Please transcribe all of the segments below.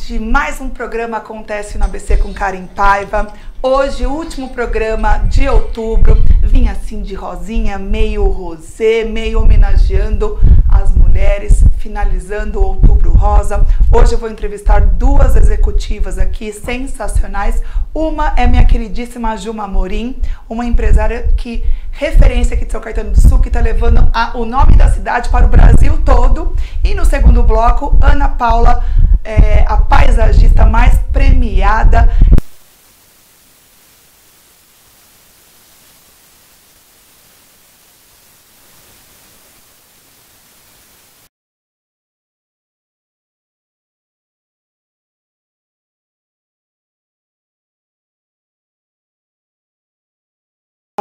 tarde, mais um programa acontece no ABC com Karen Paiva. Hoje, o último programa de outubro, vim assim de rosinha, meio rosé, meio homenageando as mulheres, finalizando o Outubro Rosa. Hoje eu vou entrevistar duas executivas aqui sensacionais. Uma é minha queridíssima Juma Amorim, uma empresária que referência aqui de São Caetano do Sul, que está levando o nome da cidade para o Brasil todo. E no segundo bloco, Ana Paula, a paisagista mais premiada.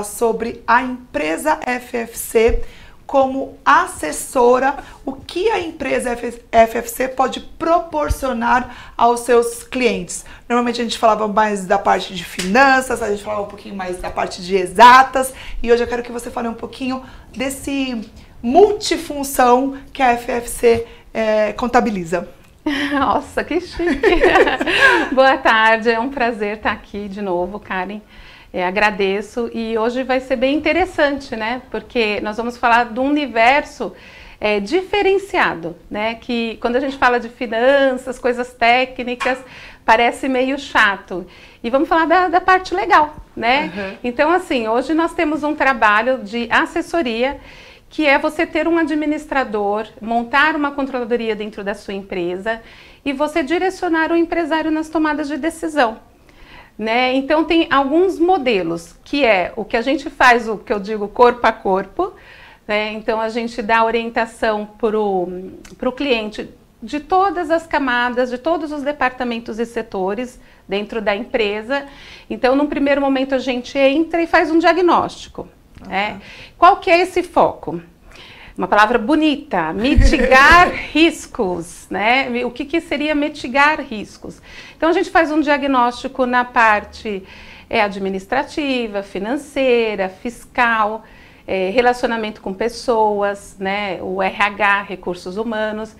Sobre a empresa FFC como assessora, o que a empresa FFC pode proporcionar aos seus clientes. Normalmente a gente falava mais da parte de finanças, a gente falava um pouquinho mais da parte de exatas, e hoje eu quero que você fale um pouquinho desse multifunção que a FFC contabiliza. Nossa, que chique! Boa tarde, é um prazer estar aqui de novo, Karen. Agradeço, e hoje vai ser bem interessante, né? Porque nós vamos falar de um universo diferenciado, né? Que quando a gente fala de finanças, coisas técnicas, parece meio chato. E vamos falar da parte legal, né? Uhum. Então, assim, hoje nós temos um trabalho de assessoria, que é você ter um administrador, montar uma controladoria dentro da sua empresa e você direcionar o empresário nas tomadas de decisão. Né? Então tem alguns modelos, que é o que a gente faz, o que eu digo corpo a corpo, né? Então a gente dá orientação para o cliente de todas as camadas, de todos os departamentos e setores dentro da empresa. Então num primeiro momento a gente entra e faz um diagnóstico. Uhum. Né? Qual que é esse foco? Uma palavra bonita, mitigar riscos, né? O que seria mitigar riscos? Então a gente faz um diagnóstico na parte administrativa, financeira, fiscal, relacionamento com pessoas, né? O RH, recursos humanos.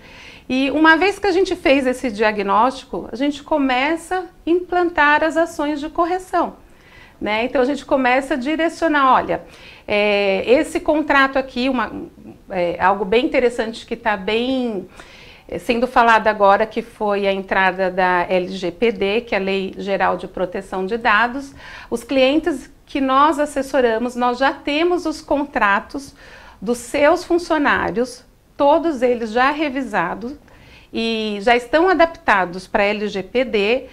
E uma vez que a gente fez esse diagnóstico, a gente começa a implantar as ações de correção. Né? Então a gente começa a direcionar, olha, esse contrato aqui, algo bem interessante que está bem sendo falado agora, que foi a entrada da LGPD, que é a Lei Geral de Proteção de Dados. Os clientes que nós assessoramos, nós já temos os contratos dos seus funcionários, todos eles já revisados e já estão adaptados para a LGPD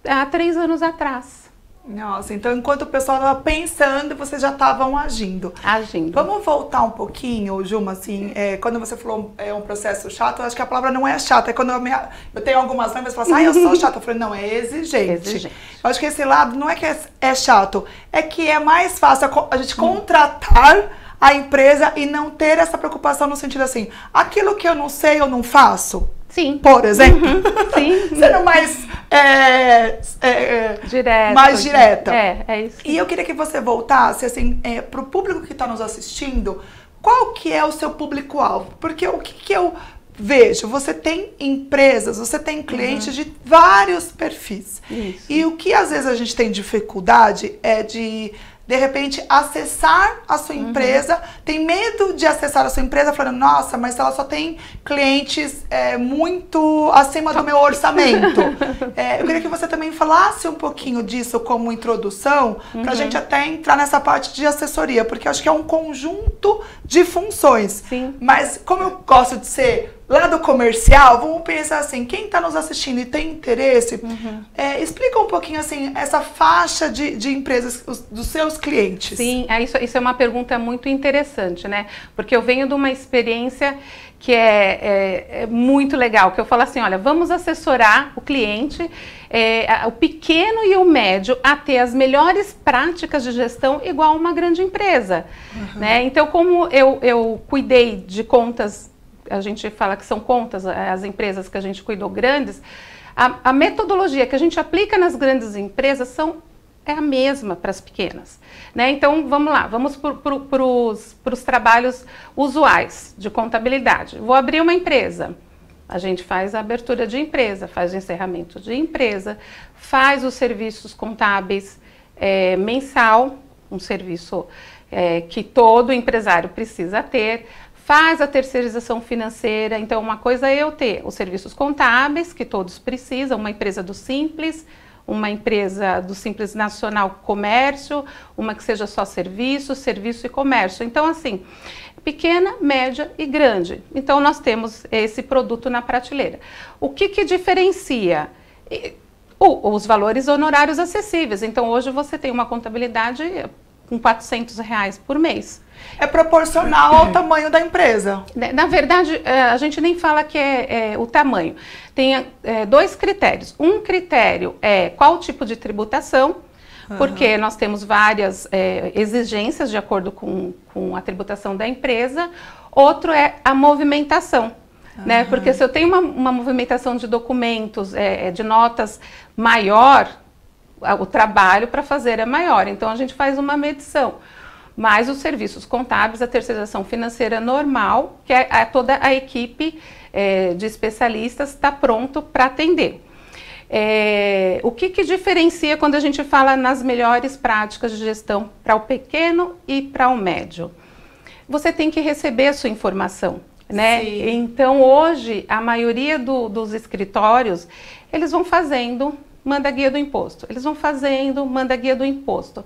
há 3 anos atrás. Nossa, então enquanto o pessoal estava pensando, vocês já estavam agindo. Agindo. Vamos voltar um pouquinho, Juma, assim, quando você falou um processo chato, eu acho que a palavra não é chata, é quando eu tenho algumas mães que falam assim, eu sou chata. Eu falei, não, é exigente. Eu acho que esse lado não é que é chato, é que é mais fácil a gente contratar a empresa e não ter essa preocupação no sentido assim, aquilo que eu não sei, eu não faço. Sim. Por exemplo. Uhum. Sim. Sendo mais direta. É isso. E eu queria que você voltasse, assim, para o público que está nos assistindo, qual que é o seu público-alvo? Porque o que eu vejo? Você tem empresas, você tem clientes de vários perfis. Isso. E o que às vezes a gente tem dificuldade é de repente, acessar a sua empresa, tem medo de acessar a sua empresa, falando, nossa, mas ela só tem clientes muito acima do meu orçamento. Eu queria que você também falasse um pouquinho disso como introdução, para a gente até entrar nessa parte de assessoria, porque eu acho que é um conjunto de funções. Sim. Mas como eu gosto de ser lado comercial, vamos pensar assim, quem está nos assistindo e tem interesse, explica um pouquinho assim, essa faixa de empresas, dos seus clientes. Sim, isso é uma pergunta muito interessante, né? Porque eu venho de uma experiência que é muito legal, que eu falo assim, olha, vamos assessorar o cliente, o pequeno e o médio, a ter as melhores práticas de gestão igual a uma grande empresa. Né? Então, como eu cuidei de contas, a gente fala que são contas, as empresas que a gente cuidou grandes, a metodologia que a gente aplica nas grandes empresas é a mesma para as pequenas. Né? Então, vamos lá, vamos para os trabalhos usuais de contabilidade. Vou abrir uma empresa, A gente faz a abertura de empresa, faz o encerramento de empresa, faz os serviços contábeis mensal, um serviço que todo empresário precisa ter, faz a terceirização financeira. Então, uma coisa é eu ter os serviços contábeis, que todos precisam, uma empresa do Simples, uma empresa do Simples Nacional Comércio, uma que seja só serviço, serviço e comércio. Então, assim, pequena, média e grande. Então, nós temos esse produto na prateleira. O que diferencia? Os valores honorários acessíveis. Então, hoje você tem uma contabilidade com R$400 por mês. É proporcional ao tamanho da empresa. Na verdade, a gente nem fala que é o tamanho. Tem dois critérios. Um critério é qual tipo de tributação, porque nós temos várias exigências de acordo com a tributação da empresa. Outro é a movimentação. Né? Porque se eu tenho uma movimentação de documentos, de notas maior, o trabalho para fazer é maior. Então, a gente faz uma medição. Mas os serviços contábeis, a terceirização financeira normal, que toda a equipe de especialistas está pronto para atender. O que diferencia quando a gente fala nas melhores práticas de gestão para o pequeno e para o médio? Você tem que receber a sua informação. Né? Então, hoje, a maioria dos escritórios, eles vão fazendo, manda guia do imposto. Eles vão fazendo, manda guia do imposto.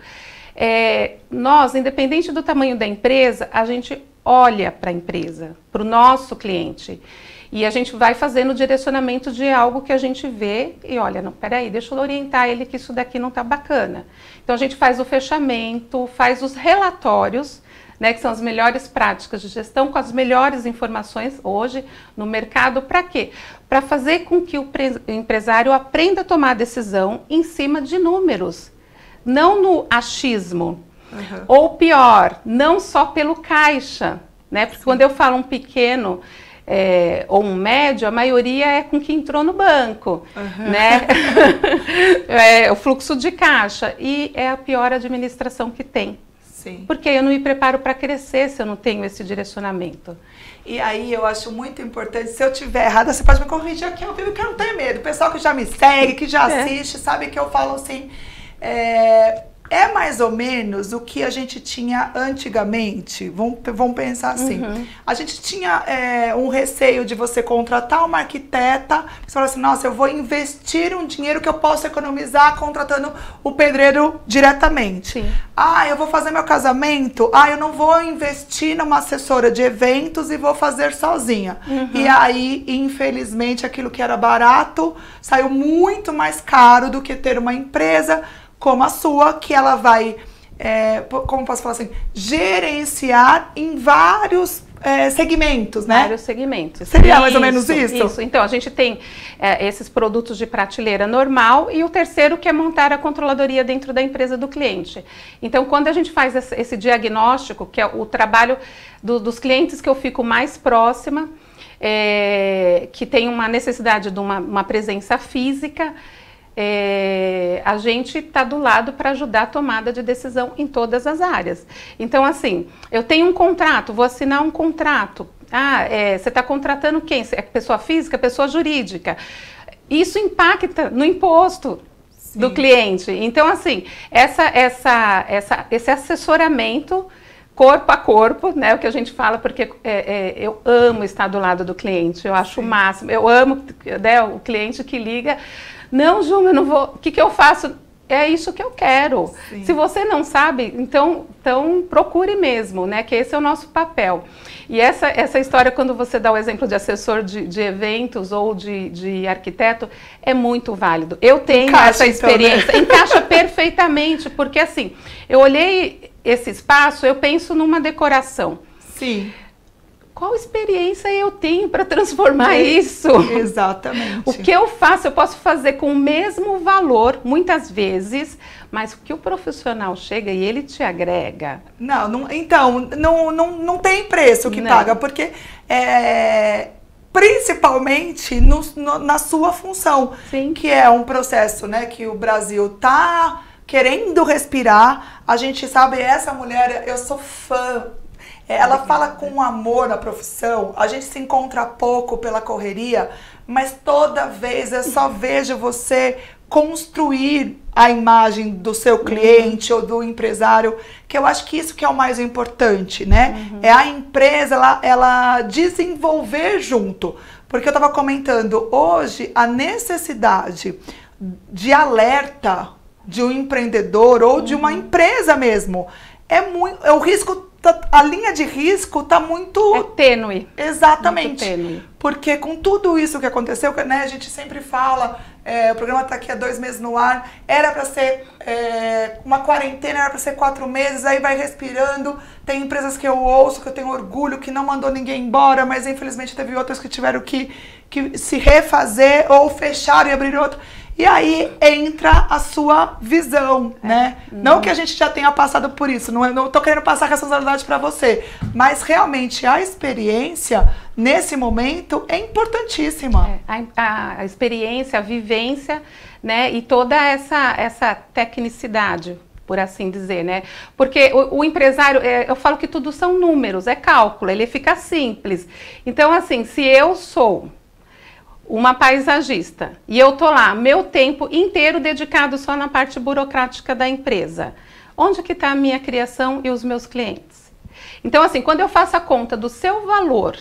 Nós, independente do tamanho da empresa, a gente olha para a empresa, para o nosso cliente. E a gente vai fazendo o direcionamento de algo que a gente vê e olha, não, peraí, deixa eu orientar ele que isso daqui não está bacana. Então, a gente faz o fechamento, faz os relatórios, né, que são as melhores práticas de gestão, com as melhores informações hoje no mercado. Para quê? Para fazer com que o empresário aprenda a tomar decisão em cima de números, não no achismo. Ou pior, não só pelo caixa. Né? Porque quando eu falo um pequeno ou um médio, a maioria é com que entrou no banco. Né? O fluxo de caixa. E é a pior administração que tem. Sim. Porque eu não me preparo para crescer se eu não tenho esse direcionamento. E aí eu acho muito importante, se eu tiver errada, você pode me corrigir aqui ao vivo, que eu não tenho medo. O pessoal que já me segue, que já assiste, sabe que eu falo assim, é mais ou menos o que a gente tinha antigamente. Vamos pensar assim. A gente tinha um receio de você contratar uma arquiteta. Você fala assim, nossa, eu vou investir um dinheiro que eu posso economizar contratando o pedreiro diretamente. Sim. Eu vou fazer meu casamento. Eu não vou investir numa assessora de eventos e vou fazer sozinha. E aí, infelizmente, aquilo que era barato saiu muito mais caro do que ter uma empresa como a sua, que ela vai, como posso falar assim, gerenciar em vários segmentos, né? Vários segmentos. Seria mais ou menos isso? Isso. Então, a gente tem esses produtos de prateleira normal e o terceiro que é montar a controladoria dentro da empresa do cliente. Então, quando a gente faz esse diagnóstico, que é o trabalho dos clientes que eu fico mais próxima, que tem uma necessidade de uma presença física, a gente está do lado para ajudar a tomada de decisão em todas as áreas. Então, assim, eu tenho um contrato, vou assinar um contrato. Você está contratando quem? É pessoa física, pessoa jurídica. Isso impacta no imposto do cliente. Então, assim, esse assessoramento corpo a corpo, né, o que a gente fala, porque eu amo estar do lado do cliente, eu acho o máximo. Eu amo, né, o cliente que liga. Não, Ju, eu não vou. O que eu faço? É isso que eu quero. Sim. Se você não sabe, então procure mesmo, né? Que esse é o nosso papel. E essa história, quando você dá o exemplo de assessor de eventos ou de arquiteto, é muito válido. Eu tenho essa experiência, então, né? Encaixa perfeitamente, porque assim, eu olhei esse espaço, eu penso numa decoração. Sim. Qual experiência eu tenho para transformar isso? Exatamente. O que eu faço, eu posso fazer com o mesmo valor, muitas vezes, mas o que o profissional chega e ele te agrega. Então, não tem preço que paga, porque principalmente na sua função, Sim. que é um processo, né, que o Brasil está querendo respirar. A gente sabe, essa mulher, eu sou fã. Ela fala com amor na profissão, a gente se encontra pouco pela correria, mas toda vez eu só vejo você construir a imagem do seu cliente ou do empresário, que eu acho que isso que é o mais importante, né? É a empresa, ela desenvolver junto. Porque eu estava comentando, hoje a necessidade de alerta de um empreendedor ou de uma empresa mesmo, o risco, a linha de risco está muito... É tênue. Exatamente. Muito tênue. Porque com tudo isso que aconteceu, né, a gente sempre fala, o programa está aqui há 2 meses no ar, era para ser uma quarentena, era para ser 4 meses, aí vai respirando. Tem empresas que eu ouço, que eu tenho orgulho, que não mandou ninguém embora, mas infelizmente teve outras que tiveram que se refazer ou fechar e abrir outra. E aí entra a sua visão, né? Não que a gente já tenha passado por isso, não estou querendo passar a responsabilidade para você, mas realmente a experiência nesse momento é importantíssima. A experiência, a vivência, né? E toda essa tecnicidade, por assim dizer, né? Porque o empresário, eu falo que tudo são números, é cálculo, ele fica simples. Então, assim, se eu sou uma paisagista e eu tô lá, meu tempo inteiro dedicado só na parte burocrática da empresa, onde que está a minha criação e os meus clientes? Então, assim, quando eu faço a conta do seu valor,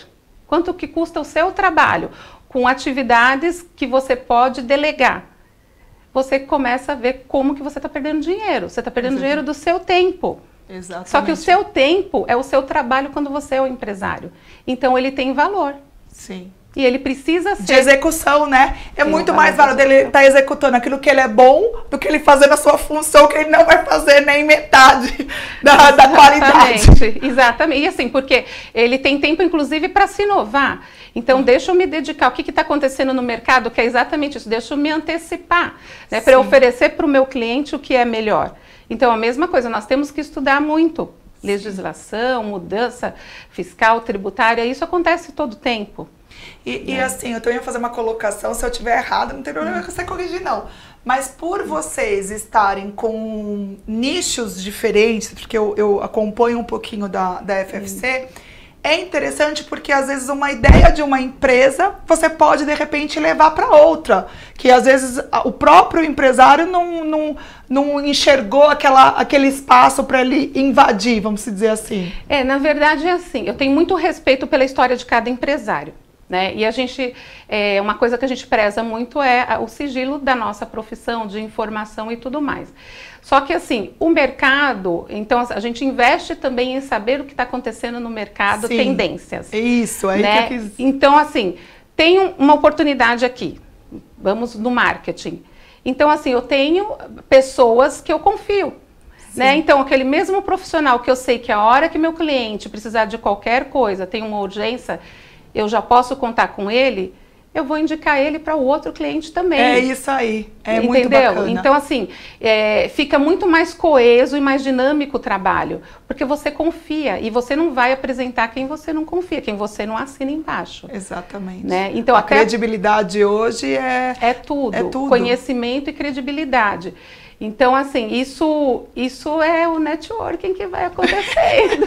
quanto que custa o seu trabalho, com atividades que você pode delegar, você começa a ver como que você está perdendo dinheiro. Você está perdendo dinheiro do seu tempo. Exatamente. Só que o seu tempo é o seu trabalho quando você é o empresário. Então, ele tem valor. Sim. E ele precisa ser... De execução, né? É muito mais válido dele estar executando aquilo que ele é bom do que ele fazendo a sua função, que ele não vai fazer nem metade da qualidade. Exatamente. E assim, porque ele tem tempo, inclusive, para se inovar. Então, deixa eu me dedicar. O que está acontecendo no mercado, que é exatamente isso. Deixa eu me antecipar, né? Para eu oferecer para o meu cliente o que é melhor. Então, a mesma coisa, nós temos que estudar muito. Legislação, mudança fiscal, tributária, isso acontece todo tempo. E assim, eu também ia fazer uma colocação, se eu estiver errado, não tem problema que você corrigir, não. Mas por vocês estarem com nichos diferentes, porque eu acompanho um pouquinho da FFC, é interessante porque às vezes uma ideia de uma empresa, você pode de repente levar para outra. Que às vezes o próprio empresário não enxergou aquele espaço para ele invadir, vamos dizer assim. Na verdade é assim, eu tenho muito respeito pela história de cada empresário. Né? E a gente, uma coisa que a gente preza muito é o sigilo da nossa profissão, de informação e tudo mais. Só que assim, o mercado, então a gente investe também em saber o que está acontecendo no mercado, sim, tendências. Isso, aí né? que eu quis... Então assim, tem uma oportunidade aqui, vamos no marketing. Então assim, eu tenho pessoas que eu confio. Né? Então, aquele mesmo profissional que eu sei que a hora que meu cliente precisar de qualquer coisa, tem uma urgência, eu já posso contar com ele, eu vou indicar ele para o outro cliente também. É isso aí, muito bacana. Então, assim, fica muito mais coeso e mais dinâmico o trabalho, porque você confia e você não vai apresentar quem você não confia, quem você não assina embaixo. Exatamente. Né? Então, a credibilidade hoje é tudo, conhecimento e credibilidade. Então, assim, isso é o networking que vai acontecendo.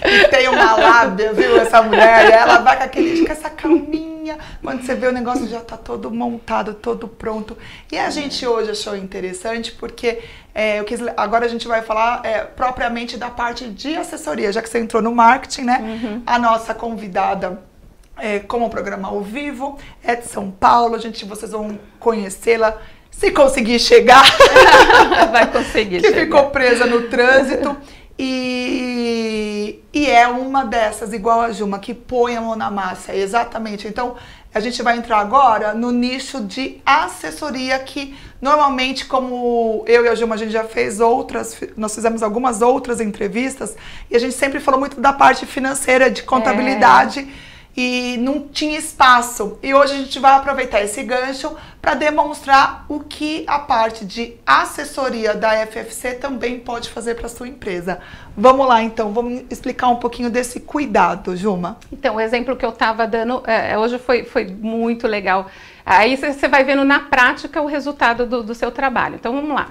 E tem uma lábia, viu, essa mulher, ela vai com essa calminha, quando você vê o negócio já tá todo montado, todo pronto. E a gente hoje achou interessante porque agora a gente vai falar propriamente da parte de assessoria, já que você entrou no marketing, né? A nossa convidada, como o programa ao vivo, é de São Paulo, vocês vão conhecê-la. Se conseguir chegar, vai conseguir que chegar. Ficou presa no trânsito e é uma dessas, igual a Juma, que põe a mão na massa, exatamente. Então, a gente vai entrar agora no nicho de assessoria, que normalmente, como eu e a Juma, a gente já fez nós fizemos algumas outras entrevistas, e a gente sempre falou muito da parte financeira, de contabilidade, e não tinha espaço. E hoje a gente vai aproveitar esse gancho para demonstrar o que a parte de assessoria da FFC também pode fazer para sua empresa. Vamos lá, então, vamos explicar um pouquinho desse cuidado, Juma. Então, o exemplo que eu estava dando hoje foi muito legal. Aí você vai vendo na prática o resultado do seu trabalho. Então, vamos lá.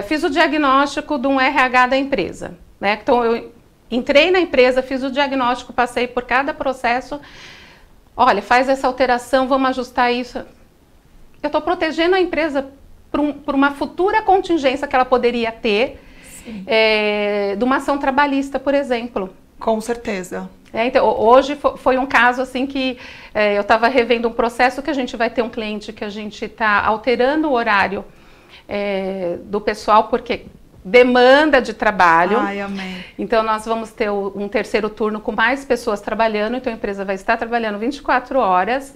Fiz o diagnóstico de um RH da empresa, né? Então, eu entrei na empresa, fiz o diagnóstico, passei por cada processo. Olha, faz essa alteração, vamos ajustar isso. Eu estou protegendo a empresa por uma futura contingência que ela poderia ter, de uma ação trabalhista, por exemplo. Com certeza. Então, hoje foi um caso assim que eu estava revendo um processo que a gente vai ter um cliente que a gente está alterando o horário do pessoal, porque demanda de trabalho. Ai, amém. Então, nós vamos ter um terceiro turno com mais pessoas trabalhando, então a empresa vai estar trabalhando 24 horas.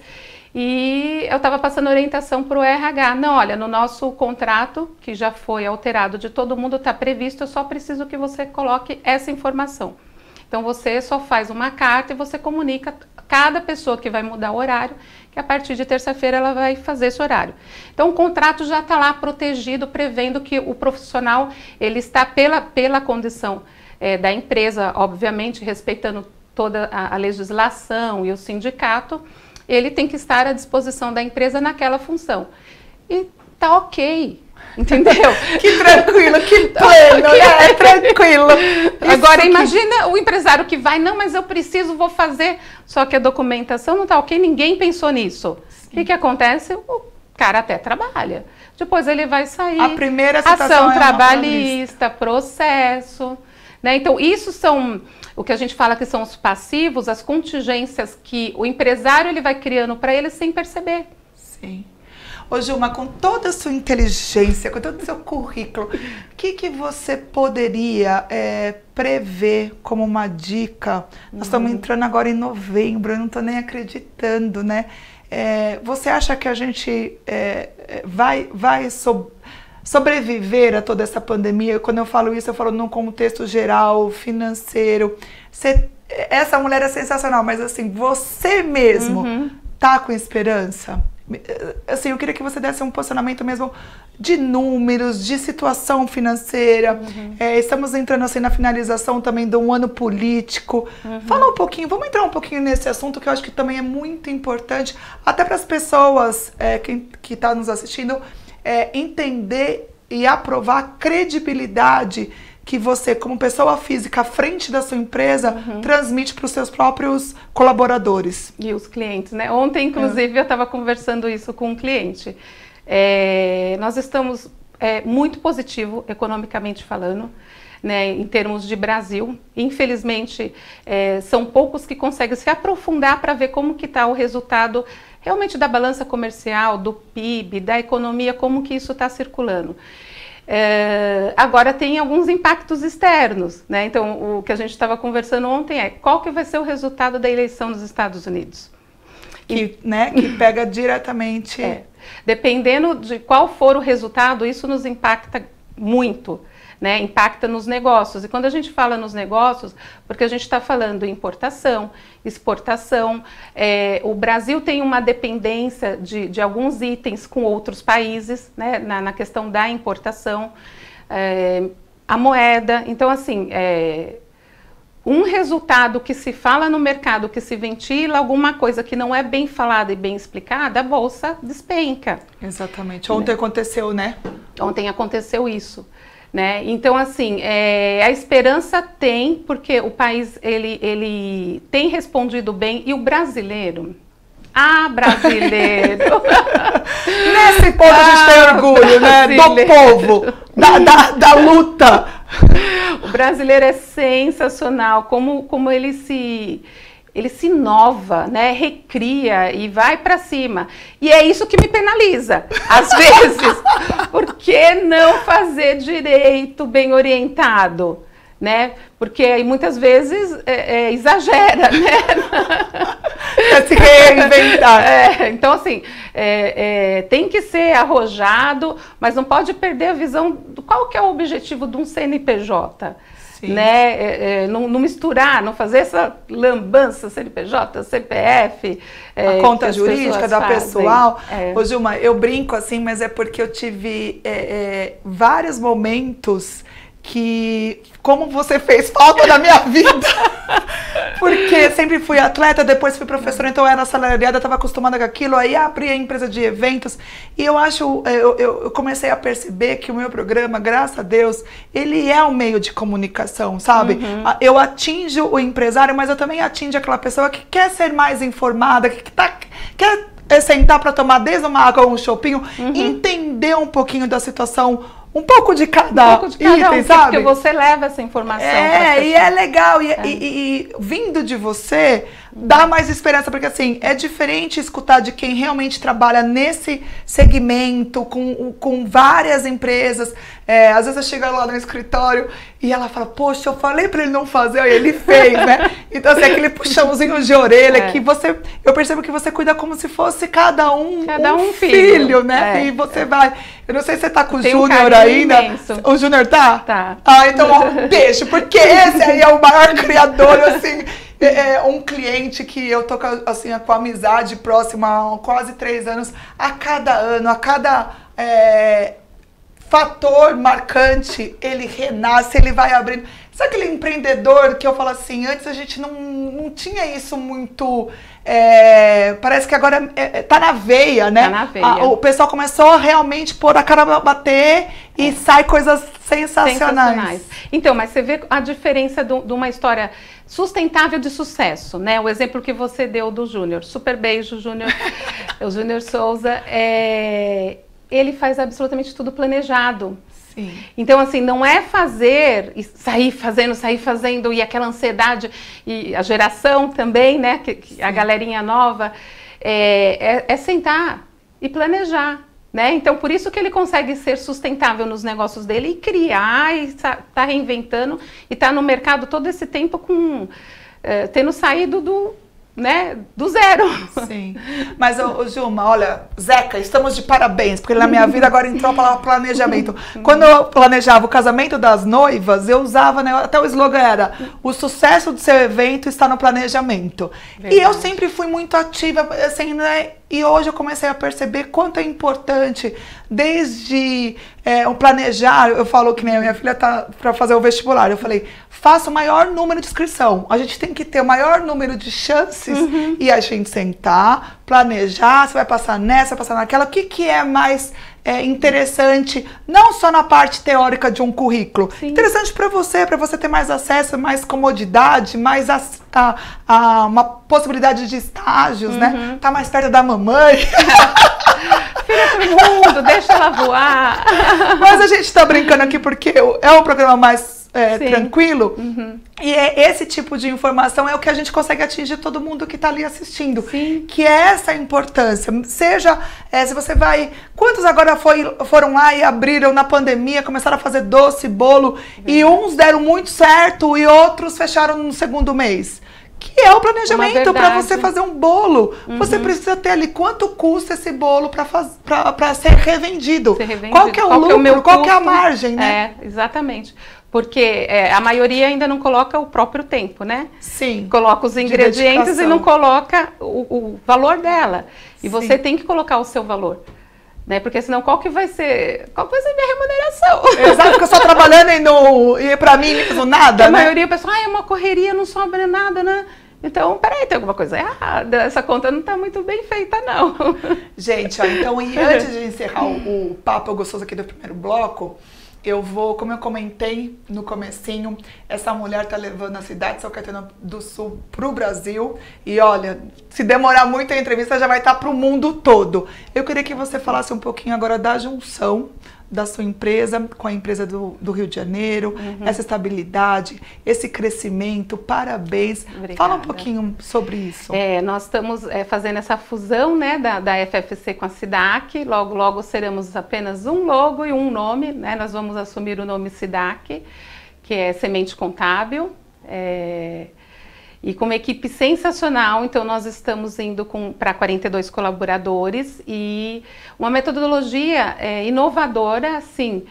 E eu estava passando orientação para o RH. Não, olha, no nosso contrato, que já foi alterado de todo mundo, está previsto, eu só preciso que você coloque essa informação. Então, você só faz uma carta e você comunica cada pessoa que vai mudar o horário, que a partir de terça-feira ela vai fazer esse horário. Então, o contrato já está lá protegido, prevendo que o profissional, ele está pela condição da empresa, obviamente, respeitando toda a legislação e o sindicato, ele tem que estar à disposição da empresa naquela função. E tá ok, entendeu? Que tranquilo, que pleno, é tranquilo. Agora imagina o empresário que vai, não, mas eu preciso, vou fazer, só que a documentação não tá ok, ninguém pensou nisso. O que acontece? O cara até trabalha. Depois ele vai sair, a primeira ação trabalhista, processo, né? Então isso são o que a gente fala que são os passivos, as contingências que o empresário ele vai criando para ele sem perceber. Sim. Ô Gilma, com toda a sua inteligência, com todo o seu currículo, o que você poderia prever como uma dica? Nós estamos entrando agora em novembro, eu não estou nem acreditando, né? Você acha que a gente vai sobreviver a toda essa pandemia? Quando eu falo isso, eu falo num contexto geral, financeiro. Essa mulher é sensacional, mas assim, você mesmo tá com esperança? Assim, eu queria que você desse um posicionamento mesmo de números, de situação financeira. Estamos entrando assim na finalização também de um ano político. Fala um pouquinho, vamos entrar um pouquinho nesse assunto que eu acho que também é muito importante, até para as pessoas que estão nos assistindo, entender e aprovar a credibilidade que você, como pessoa física, à frente da sua empresa, transmite para os seus próprios colaboradores. E os clientes, né? Ontem, inclusive, eu estava conversando isso com um cliente. Nós estamos muito positivo, economicamente falando, né, em termos de Brasil. Infelizmente, são poucos que conseguem se aprofundar para ver como que está o resultado realmente da balança comercial, do PIB, da economia, como que isso está circulando. Agora tem alguns impactos externos, né? Então o que a gente estava conversando ontem qual que vai ser o resultado da eleição nos Estados Unidos? Que pega diretamente. Dependendo de qual for o resultado, isso nos impacta muito, né? Impacta nos negócios. E quando a gente fala nos negócios, porque a gente está falando em importação, exportação, o Brasil tem uma dependência de alguns itens com outros países, né? Na questão da importação, a moeda. Então, assim, um resultado que se fala no mercado, que se ventila, alguma coisa que não é bem falada e bem explicada, a bolsa despenca. Exatamente. Ontem aconteceu, né? Ontem aconteceu isso. Né? Então, assim, a esperança tem, porque o país ele tem respondido bem, e o brasileiro, brasileiro! Nesse ponto a gente tem orgulho, né? Do povo, da luta. O brasileiro é sensacional, como ele se inova, né? Recria e vai para cima. E é isso que me penaliza, às vezes. Por que não fazer direito, bem orientado? Né? Porque aí muitas vezes exagera, né? É se reinventar. Então, assim, tem que ser arrojado, mas não pode perder a visão do qual que é o objetivo de um CNPJ. Sim. Né? Não misturar, não fazer essa lambança CNPJ, CPF. A conta jurídica da pessoal. Ô Gilma, eu brinco assim, mas é porque eu tive vários momentos que como você fez falta na minha vida. Porque sempre fui atleta, depois fui professora, então eu era assalariada, estava acostumada com aquilo, aí abri a empresa de eventos. E eu acho, eu comecei a perceber que o meu programa, graças a Deus, ele é um meio de comunicação, sabe? Eu atinjo o empresário, mas eu também atinjo aquela pessoa que quer ser mais informada, quer sentar para tomar desde uma água ou um chopinho, entender um pouquinho da situação, um pouco de cada item, sabe? Porque você leva essa informação. E é legal. E vindo de você, dá mais esperança. Porque, assim, é diferente escutar de quem realmente trabalha nesse segmento, com várias empresas. Às vezes eu chego lá no escritório e ela fala, poxa, eu falei pra ele não fazer, aí ele fez, né? Então, assim, aquele puxãozinho de orelha que eu percebo que você cuida como se fosse cada um filho, né? E você vai... Eu não sei se você tá com o Júnior ainda. Imenso. O Júnior tá? Tá. Então, um beijo, porque esse aí é o maior criador, assim... um cliente que eu tô assim, com amizade próxima há quase 3 anos, a cada ano, a cada fator marcante, ele renasce, ele vai abrindo. Sabe aquele empreendedor que eu falo assim, antes a gente não tinha isso muito... parece que agora tá na veia, né? Tá na veia. O pessoal começou a realmente pôr a cara a bater e sai coisas sensacionais. Então, mas você vê a diferença de uma história sustentável de sucesso, né? O exemplo que você deu do Júnior. Super beijo, Júnior. O Júnior Souza, ele faz absolutamente tudo planejado. Sim. Então, assim, não é fazer e sair fazendo, e aquela ansiedade, e a geração também, né, a galerinha nova, é sentar e planejar, né? Então, por isso que ele consegue ser sustentável nos negócios dele e criar, e tá reinventando, e tá no mercado todo esse tempo tendo saído do zero. Sim. Mas, Gilma, olha, Zeca, estamos de parabéns, porque na minha vida agora entrou a palavra planejamento. Quando eu planejava o casamento das noivas, eu usava, né, até o slogan era, o sucesso do seu evento está no planejamento. Verdade. E eu sempre fui muito ativa, assim, né, e hoje eu comecei a perceber quanto é importante, desde o planejar, eu falo que nem a minha filha tá para fazer o vestibular, eu falei, faça o maior número de inscrição, a gente tem que ter o maior número de chances e a gente sentar, planejar, você vai passar nessa, vai passar naquela, o que é mais interessante, não só na parte teórica de um currículo, interessante para você ter mais acesso, mais comodidade, mais uma possibilidade de estágios, né? Tá mais perto da mamãe. Filha pro mundo, deixa ela voar. Mas a gente tá brincando aqui porque é um programa mais tranquilo. E esse tipo de informação é o que a gente consegue atingir todo mundo que tá ali assistindo. Sim. Que é essa importância. Seja, se você vai... Quantos agora foram lá e abriram na pandemia, começaram a fazer doce, bolo, e uns deram muito certo e outros fecharam no segundo mês? Que é o planejamento para você fazer um bolo. Você precisa ter ali quanto custa esse bolo para ser revendido. Qual que é o lucro, qual que é a margem, né? Exatamente. Porque a maioria ainda não coloca o próprio tempo, né? Sim. Coloca os ingredientes e não coloca o valor dela. E você tem que colocar o seu valor. Né? Porque senão qual que vai ser minha remuneração? Exato, porque eu só trabalhando e pra mim mesmo nada, a maioria pensa, é uma correria, não sobra nada, né? Então, peraí, tem alguma coisa errada, essa conta não tá muito bem feita, não. Gente, então, e antes de encerrar o papo gostoso aqui do primeiro bloco, eu vou, como eu comentei no comecinho, essa mulher tá levando a cidade de São Caetano do Sul pro Brasil. E olha, se demorar muito a entrevista, já vai estar pro mundo todo. Eu queria que você falasse um pouquinho agora da junção da sua empresa com a empresa do Rio de Janeiro, essa estabilidade, esse crescimento, parabéns. Obrigada. Fala um pouquinho sobre isso. Nós estamos fazendo essa fusão, né, da FFC com a SIDAC, logo seremos apenas um logo e um nome, né, nós vamos assumir o nome SIDAC, que é Semente Contábil, e com uma equipe sensacional. Então nós estamos indo para 42 colaboradores e uma metodologia inovadora, assim,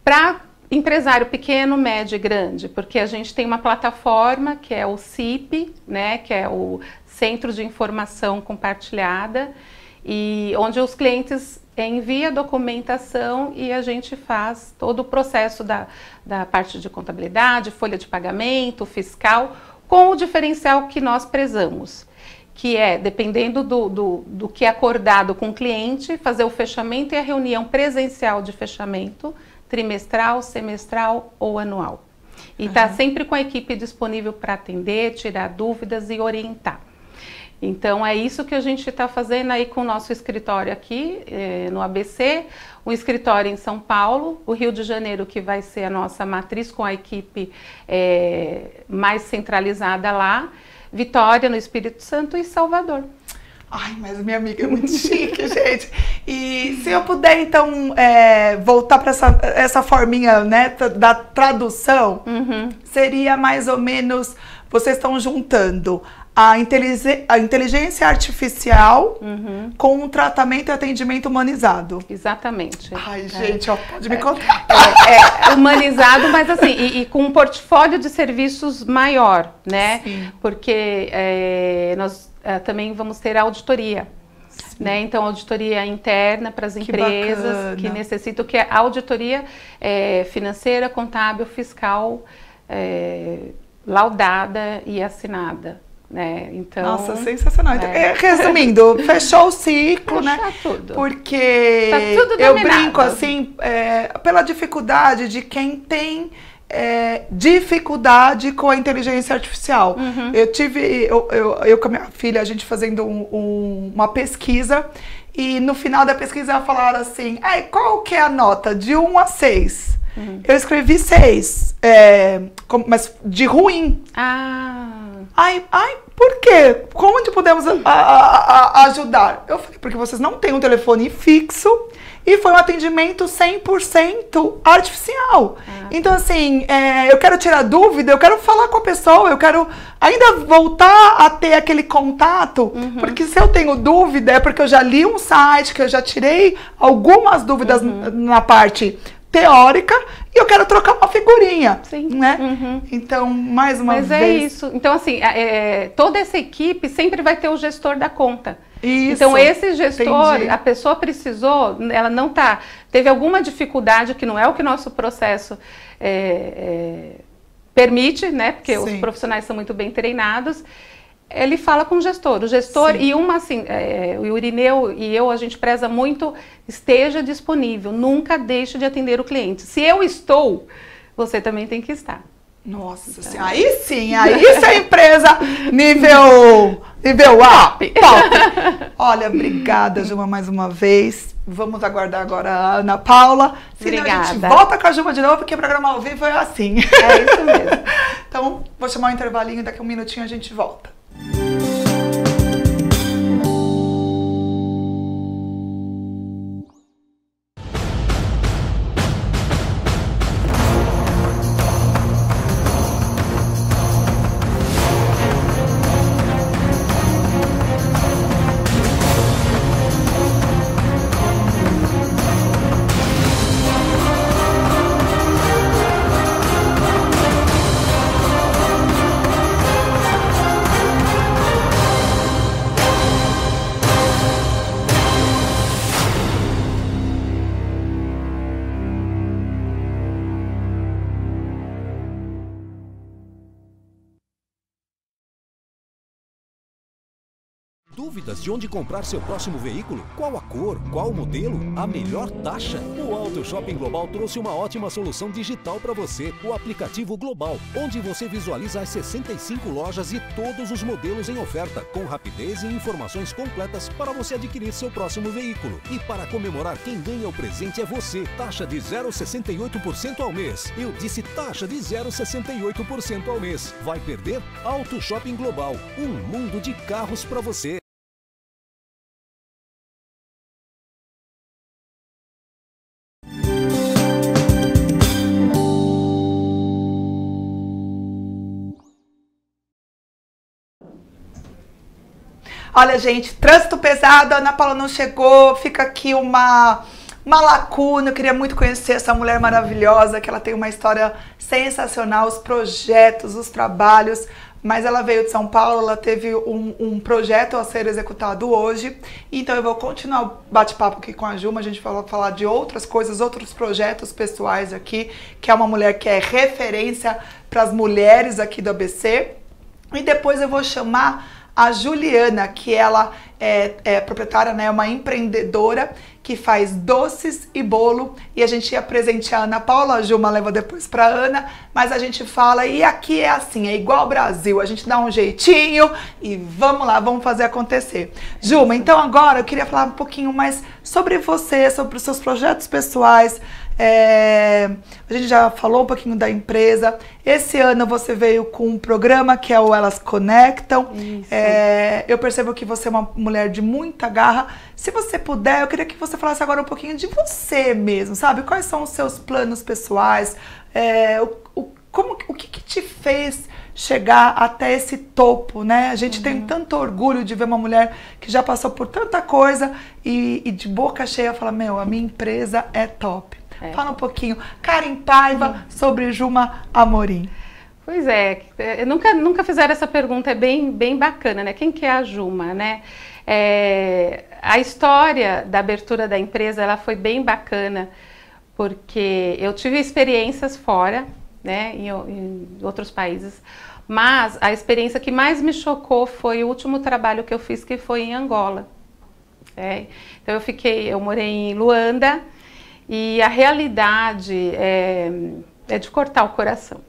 para empresário pequeno, médio e grande, porque a gente tem uma plataforma que é o CIP, né, que é o Centro de Informação Compartilhada, e onde os clientes envia a documentação e a gente faz todo o processo da parte de contabilidade, folha de pagamento, fiscal, com o diferencial que nós prezamos, que é, dependendo do que é acordado com o cliente, fazer o fechamento e a reunião presencial de fechamento, trimestral, semestral ou anual. E está sempre com a equipe disponível para atender, tirar dúvidas e orientar. Então, é isso que a gente está fazendo aí com o nosso escritório aqui, no ABC, o escritório em São Paulo, o Rio de Janeiro, que vai ser a nossa matriz com a equipe mais centralizada lá, Vitória, no Espírito Santo e Salvador. Ai, mas minha amiga é muito chique, gente. E se eu puder, então, voltar para essa forminha, né, da tradução, seria mais ou menos, vocês estão juntando a inteligência artificial com um tratamento e atendimento humanizado. Exatamente. Ai, gente, ó, pode me contar. Humanizado, mas assim, e com um portfólio de serviços maior, né? Sim. Porque nós também vamos ter auditoria. Né? Então, auditoria interna para as empresas que necessitam, que é auditoria financeira, contábil, fiscal, laudada e assinada. Né? Então, nossa, sensacional. Então, resumindo, fechou o ciclo, fechou, né? Tudo. Porque tá tudo eu dominado. brinco assim, pela dificuldade de quem tem dificuldade com a inteligência artificial. Eu tive, eu com a minha filha, a gente fazendo uma pesquisa, e no final da pesquisa falaram assim, qual que é a nota de 1 a 6? Eu escrevi 6, mas de ruim. Ai, por quê? Como podemos ajudar? Eu falei, porque vocês não têm um telefone fixo e foi um atendimento 100% artificial. Então, assim, eu quero tirar dúvida, eu quero falar com a pessoa, eu quero ainda voltar a ter aquele contato, porque se eu tenho dúvida é porque eu já li um site, que eu já tirei algumas dúvidas na parte teórica e eu quero trocar uma figurinha, né? Então, mais uma vez... Mas é isso. Então, assim, toda essa equipe sempre vai ter o gestor da conta. Isso, então, esse gestor, entendi. a pessoa precisou, ela não teve alguma dificuldade, que não é o que nosso processo permite, né? Porque os profissionais são muito bem treinados. Ele fala com o gestor. O gestor, e assim, o Irineu e eu, a gente preza muito, esteja disponível, nunca deixe de atender o cliente. Se eu estou, você também tem que estar. Nossa senhora, aí sim, aí isso é empresa nível A. Top. Olha, obrigada, Juma, mais uma vez. Vamos aguardar agora a Ana Paula. Senão a gente volta com a Juma de novo, porque o programa ao vivo é assim. É isso mesmo. Então, vou chamar um intervalinho, daqui a um minutinho a gente volta. Dúvidas de onde comprar seu próximo veículo? Qual a cor? Qual o modelo? A melhor taxa? O Auto Shopping Global trouxe uma ótima solução digital para você, o aplicativo Global, onde você visualiza as 65 lojas e todos os modelos em oferta, com rapidez e informações completas para você adquirir seu próximo veículo. E para comemorar, quem ganha o presente é você. Taxa de 0,68% ao mês. Eu disse taxa de 0,68% ao mês. Vai perder? Auto Shopping Global, um mundo de carros para você. Olha, gente, trânsito pesado, a Ana Paula não chegou, fica aqui uma lacuna. Eu queria muito conhecer essa mulher maravilhosa, que ela tem uma história sensacional, os projetos, os trabalhos. mas ela veio de São Paulo, ela teve um projeto a ser executado hoje, então eu vou continuar o bate-papo aqui com a Ju, a gente vai falar de outras coisas, outros projetos pessoais aqui, que é uma mulher que é referência para as mulheres aqui do ABC, e depois eu vou chamar a Juliana, que ela é proprietária, né, é uma empreendedora que faz doces e bolo, e a gente ia presentear a Ana Paula, a Juma leva depois para Ana, mas a gente fala, e aqui é assim, é igual ao Brasil, a gente dá um jeitinho e vamos lá, vamos fazer acontecer. Juma, então agora eu queria falar um pouquinho mais sobre você, sobre os seus projetos pessoais. A gente já falou um pouquinho da empresa. Esse ano você veio com um programa que é o Elas Conectam. Eu percebo que você é uma mulher de muita garra. Se você puder, eu queria que você falasse agora um pouquinho de você mesmo, sabe? Quais são os seus planos pessoais? O que te fez chegar até esse topo, né? A gente tem tanto orgulho de ver uma mulher que já passou por tanta coisa e de boca cheia fala, meu, a minha empresa é top. Fala um pouquinho, Karen Paiva, sobre Juma Amorim. Pois é, nunca fizeram essa pergunta, é bem bacana, né? Quem que é a Juma, né? A história da abertura da empresa, ela foi bem bacana, porque eu tive experiências fora, né, em outros países, mas a experiência que mais me chocou foi o último trabalho que eu fiz, que foi em Angola. Então eu morei em Luanda, e a realidade é de cortar o coração,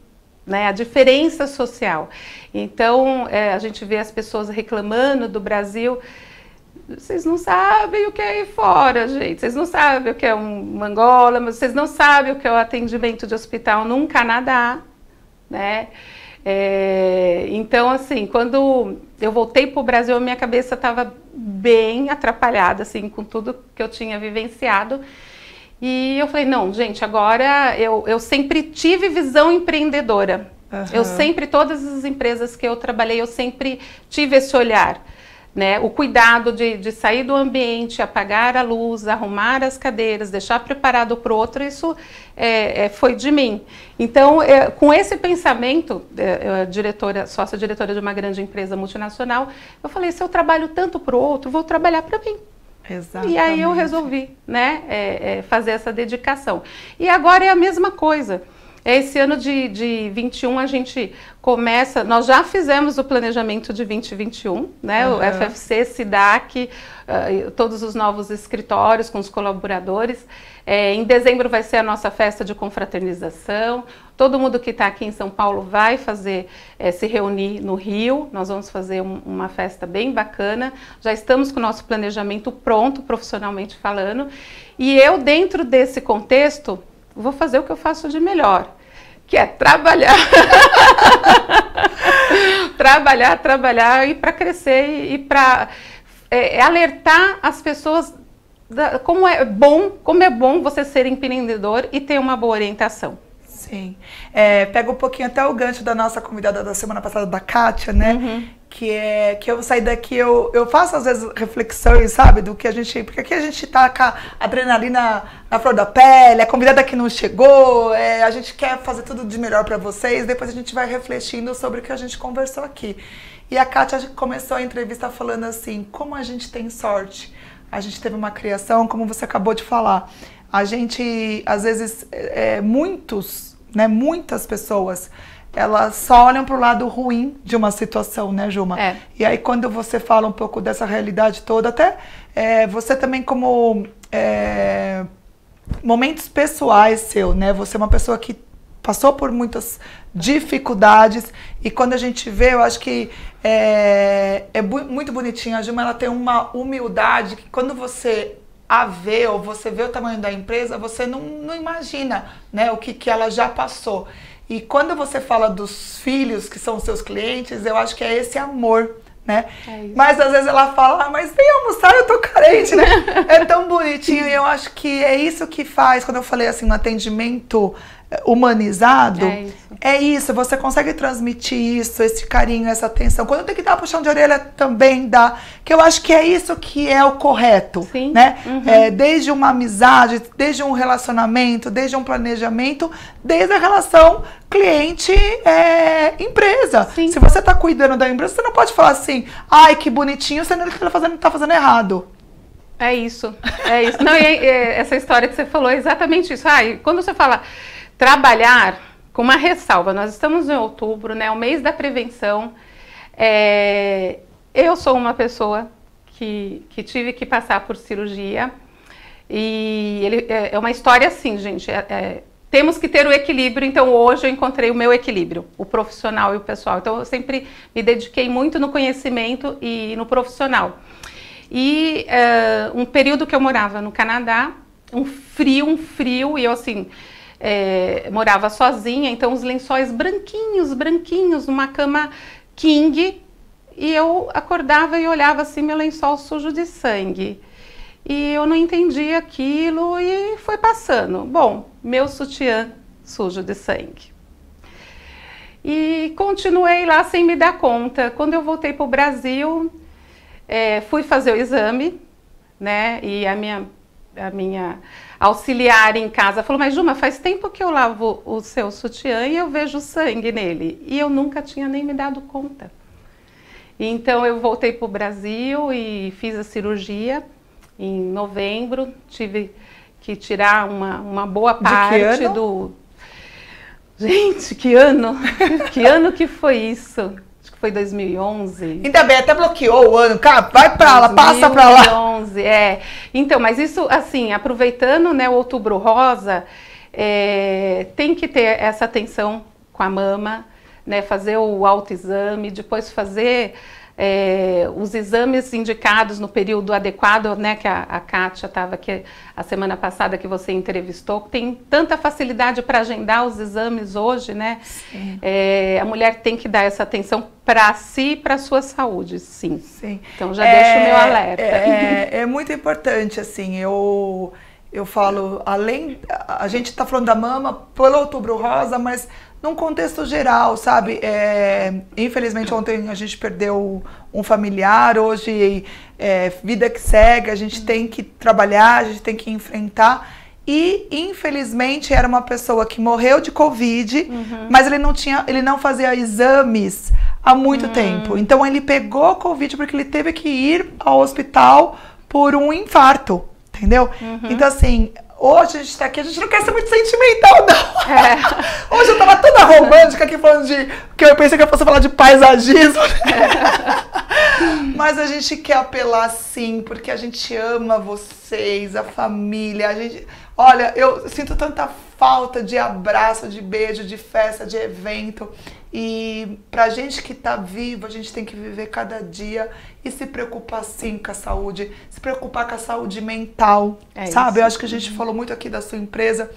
né? A diferença social. Então, a gente vê as pessoas reclamando do Brasil. Vocês não sabem o que é ir fora, gente. Vocês não sabem o que é uma Angola, mas vocês não sabem o que é o atendimento de hospital num Canadá, né? Então, assim, quando eu voltei para o Brasil, a minha cabeça estava bem atrapalhada, assim, com tudo que eu tinha vivenciado. E eu falei, não, gente, agora eu sempre tive visão empreendedora. Eu sempre, todas as empresas que eu trabalhei, eu sempre tive esse olhar, né? O cuidado de sair do ambiente, apagar a luz, arrumar as cadeiras, deixar preparado para o outro, isso foi de mim. Então, com esse pensamento, sócia-diretora de uma grande empresa multinacional, eu falei, se eu trabalho tanto para o outro, vou trabalhar para mim. Exatamente. E aí eu resolvi, né, fazer essa dedicação. E agora é a mesma coisa. Esse ano de 21 a gente começa, nós já fizemos o planejamento de 2021, né, o FFC, SIDAC, todos os novos escritórios com os colaboradores. Em dezembro vai ser a nossa festa de confraternização. Todo mundo que está aqui em São Paulo vai se reunir no Rio. Nós vamos fazer uma festa bem bacana. Já estamos com o nosso planejamento pronto, profissionalmente falando. E eu, dentro desse contexto, vou fazer o que eu faço de melhor, que é trabalhar. trabalhar e para crescer e para alertar as pessoas como é bom você ser empreendedor e ter uma boa orientação. Sim. Pega um pouquinho até o gancho da nossa convidada da semana passada, da Kátia, né? Que eu saí daqui, eu faço às vezes reflexões, sabe, do que a gente... Porque aqui a gente tá com a adrenalina na flor da pele, a convidada que não chegou, a gente quer fazer tudo de melhor para vocês, depois a gente vai refletindo sobre o que a gente conversou aqui. E a Kátia começou a entrevista falando assim, como a gente tem sorte. A gente teve uma criação, como você acabou de falar. A gente, às vezes, muitas pessoas, elas só olham para o lado ruim de uma situação, né, Juma? E aí, quando você fala um pouco dessa realidade toda, até você também como momentos pessoais seu, né? Você é uma pessoa que passou por muitas dificuldades e quando a gente vê, eu acho que muito bonitinha. A Juma, ela tem uma humildade que quando você a vê ou você vê o tamanho da empresa, você não imagina, né, o que ela já passou. E quando você fala dos filhos que são seus clientes, eu acho que é esse amor, né? Mas às vezes ela fala, mas vem almoçar, eu tô carente, né? É tão bonitinho e eu acho que é isso que faz, quando eu falei assim, um atendimento humanizado, é isso, você consegue transmitir isso, esse carinho, essa atenção. Quando tem que dar puxão de orelha, também dá, que eu acho que é isso que é o correto, né? Desde uma amizade, desde um relacionamento, desde um planejamento, desde a relação cliente-empresa. Se você está cuidando da empresa, você não pode falar assim, ai, que bonitinho, sendo que tá fazendo errado. É isso. Não, essa história que você falou é exatamente isso. Quando você fala trabalhar, com uma ressalva, nós estamos em outubro, né, o mês da prevenção. Eu sou uma pessoa que tive que passar por cirurgia e é uma história assim, gente, temos que ter o equilíbrio, então hoje eu encontrei o meu equilíbrio, o profissional e o pessoal. Então eu sempre me dediquei muito no conhecimento e no profissional. E um período que eu morava no Canadá, um frio, e eu assim, morava sozinha, então os lençóis branquinhos, numa cama king, e eu acordava e olhava assim, meu lençol sujo de sangue. E eu não entendia aquilo e foi passando. Bom, meu sutiã sujo de sangue. E continuei lá sem me dar conta. Quando eu voltei para o Brasil, fui fazer o exame, né? E a minha auxiliar em casa falou, mas Juma, faz tempo que eu lavo o seu sutiã e eu vejo sangue nele. E eu nunca tinha nem me dado conta. Então eu voltei para o Brasil e fiz a cirurgia. Em novembro, tive que tirar uma boa parte do... Gente, que ano? Que ano que foi isso? Acho que foi 2011. Ainda bem, até bloqueou o ano. Cara, vai pra lá, passa pra lá. 2011, Então, mas isso, assim, aproveitando, né, o Outubro Rosa, tem que ter essa atenção com a mama, né, fazer o autoexame, depois fazer... os exames indicados no período adequado, né, que a Kátia estava aqui a semana passada que você entrevistou, tem tanta facilidade para agendar os exames hoje, né? A mulher tem que dar essa atenção para si e para a sua saúde, sim. Então já deixo o meu alerta. É muito importante, assim, eu falo, além, a gente está falando da mama pelo Outubro Rosa, mas num contexto geral, sabe? Infelizmente ontem a gente perdeu um familiar, hoje vida que segue, a gente tem que trabalhar, a gente tem que enfrentar. E infelizmente era uma pessoa que morreu de Covid, mas ele não fazia exames há muito tempo. Então ele pegou Covid porque ele teve que ir ao hospital por um infarto, entendeu? Então assim, hoje a gente tá aqui, a gente não quer ser muito sentimental, não. Hoje eu tava toda romântica aqui falando que eu pensei que eu fosse falar de paisagismo. Mas a gente quer apelar sim, porque a gente ama vocês, a família, olha, eu sinto tanta falta de abraço, de beijo, de festa, de evento. E pra gente que tá vivo, a gente tem que viver cada dia e se preocupar sim com a saúde, se preocupar com a saúde mental, sabe? Isso. Eu acho que a gente falou muito aqui da sua empresa,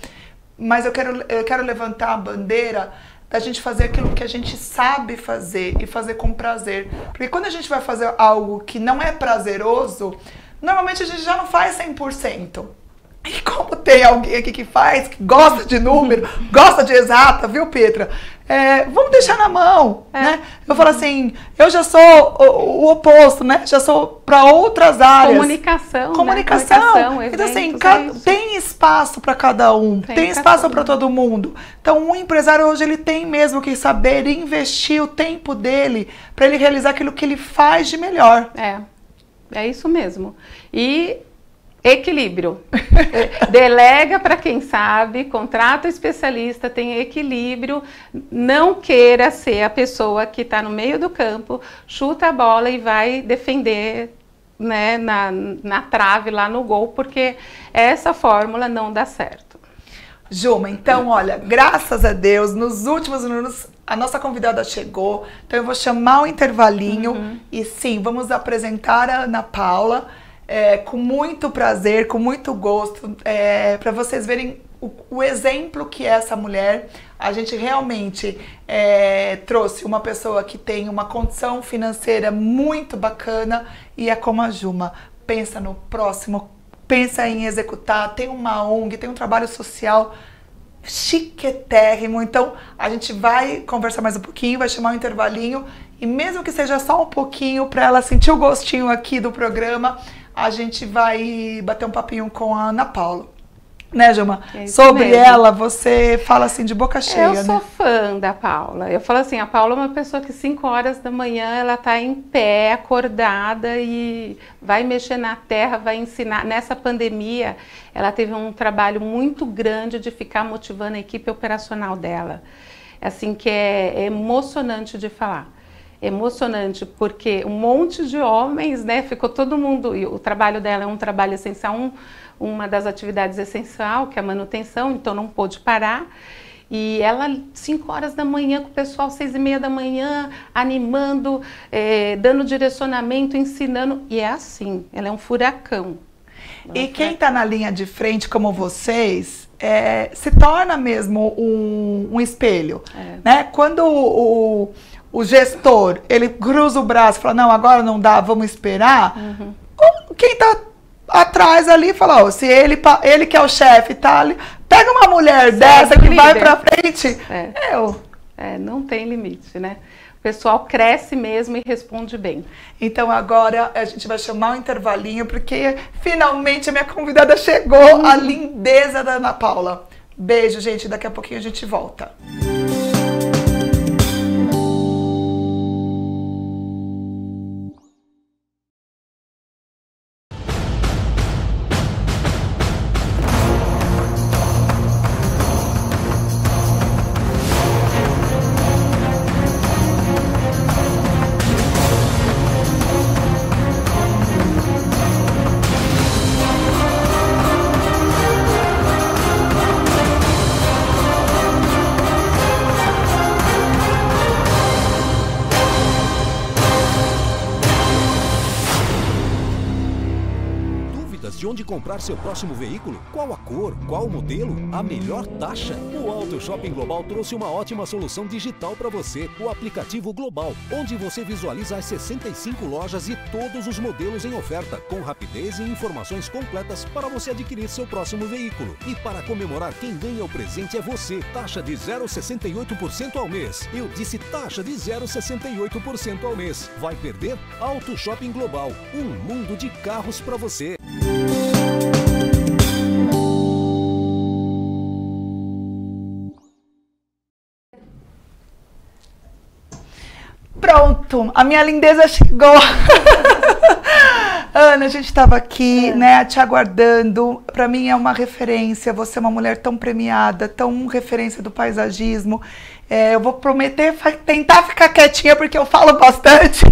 mas eu quero levantar a bandeira da gente fazer aquilo que a gente sabe fazer e fazer com prazer. Porque quando a gente vai fazer algo que não é prazeroso, normalmente a gente já não faz 100%. E como tem alguém aqui que faz, que gosta de número, gosta de exata, viu, Petra? Vamos deixar na mão, né? Eu falo assim, eu já sou o oposto, né? Já sou para outras áreas. Comunicação, né? Comunicação, então assim, tem espaço para cada um, tem espaço para todo mundo. Então um empresário hoje ele tem mesmo que saber investir o tempo dele para ele realizar aquilo que ele faz de melhor. É isso mesmo. E equilíbrio. Delega para quem sabe, contrata o especialista, tem equilíbrio. Não queira ser a pessoa que está no meio do campo, chuta a bola e vai defender, né, na trave, lá no gol, porque essa fórmula não dá certo. Juma, então, olha, graças a Deus, nos últimos minutos a nossa convidada chegou, então eu vou chamar o intervalinho e sim, vamos apresentar a Ana Paula. Com muito prazer, com muito gosto, para vocês verem o exemplo que é essa mulher. A gente realmente trouxe uma pessoa que tem uma condição financeira muito bacana e é como a Juma, pensa no próximo, pensa em executar, tem uma ONG, tem um trabalho social chiquetérrimo. Então a gente vai conversar mais um pouquinho, vai chamar um intervalinho e mesmo que seja só um pouquinho para ela sentir o gostinho aqui do programa, a gente vai bater um papinho com a Ana Paula. Né, Juma? Sobre mesmo. Ela, você fala assim de boca cheia, Eu sou fã da Paula. Eu falo assim, a Paula é uma pessoa que 5 horas da manhã ela tá em pé, acordada e vai mexer na terra, vai ensinar. Nessa pandemia, ela teve um trabalho muito grande de ficar motivando a equipe operacional dela. Assim, que é emocionante de falar. Emocionante, porque um monte de homens, né, ficou todo mundo, e o trabalho dela é um trabalho essencial, uma das atividades essencial, que é a manutenção, então não pôde parar. E ela, 5 horas da manhã, com o pessoal, 6h30 da manhã, animando, dando direcionamento, ensinando, e é assim, ela é um furacão. E quem está na linha de frente, como vocês, se torna mesmo um espelho, né? Quando o gestor, ele cruza o braço e fala, não, agora não dá, vamos esperar. Quem está atrás ali fala, ó, se ele que é o chefe tá ali, pega uma mulher dessa que vai pra frente. Não tem limite, né? O pessoal cresce mesmo e responde bem. Então agora a gente vai chamar um intervalinho, porque finalmente a minha convidada chegou, a lindeza da Ana Paula. Beijo, gente, daqui a pouquinho a gente volta. De onde comprar seu próximo veículo? Qual a cor? Qual o modelo? A melhor taxa? O Auto Shopping Global trouxe uma ótima solução digital para você, o aplicativo Global, onde você visualiza as 65 lojas e todos os modelos em oferta, com rapidez e informações completas para você adquirir seu próximo veículo. E para comemorar, quem ganha o presente é você. Taxa de 0,68% ao mês. Eu disse taxa de 0,68% ao mês. Vai perder? Auto Shopping Global, um mundo de carros para você. Pronto, a minha lindeza chegou. Ana, a gente estava aqui, né, te aguardando. Para mim é uma referência, você é uma mulher tão premiada, tão referência do paisagismo. Eu vou prometer tentar ficar quietinha, porque eu falo bastante,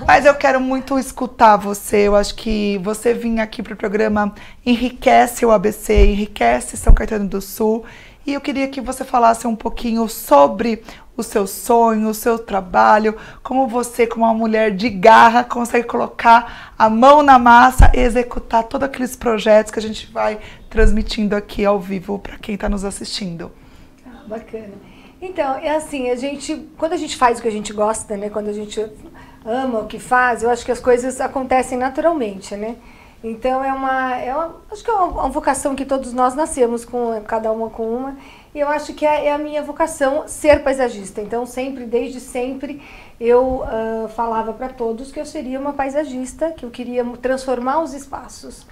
mas eu quero muito escutar você. Eu acho que você vir aqui para o programa enriquece o ABC, enriquece São Caetano do Sul. E eu queria que você falasse um pouquinho sobre o seu sonho, o seu trabalho, como você, como uma mulher de garra, consegue colocar a mão na massa e executar todos aqueles projetos que a gente vai transmitindo aqui ao vivo para quem está nos assistindo. Bacana. Então, é assim, quando a gente faz o que a gente gosta, né, quando a gente ama o que faz, eu acho que as coisas acontecem naturalmente, né? Então acho que é uma vocação que todos nós nascemos com, cada uma com uma, e eu acho que é a minha vocação ser paisagista. Então desde sempre eu falava para todos que eu seria uma paisagista, que eu queria transformar os espaços,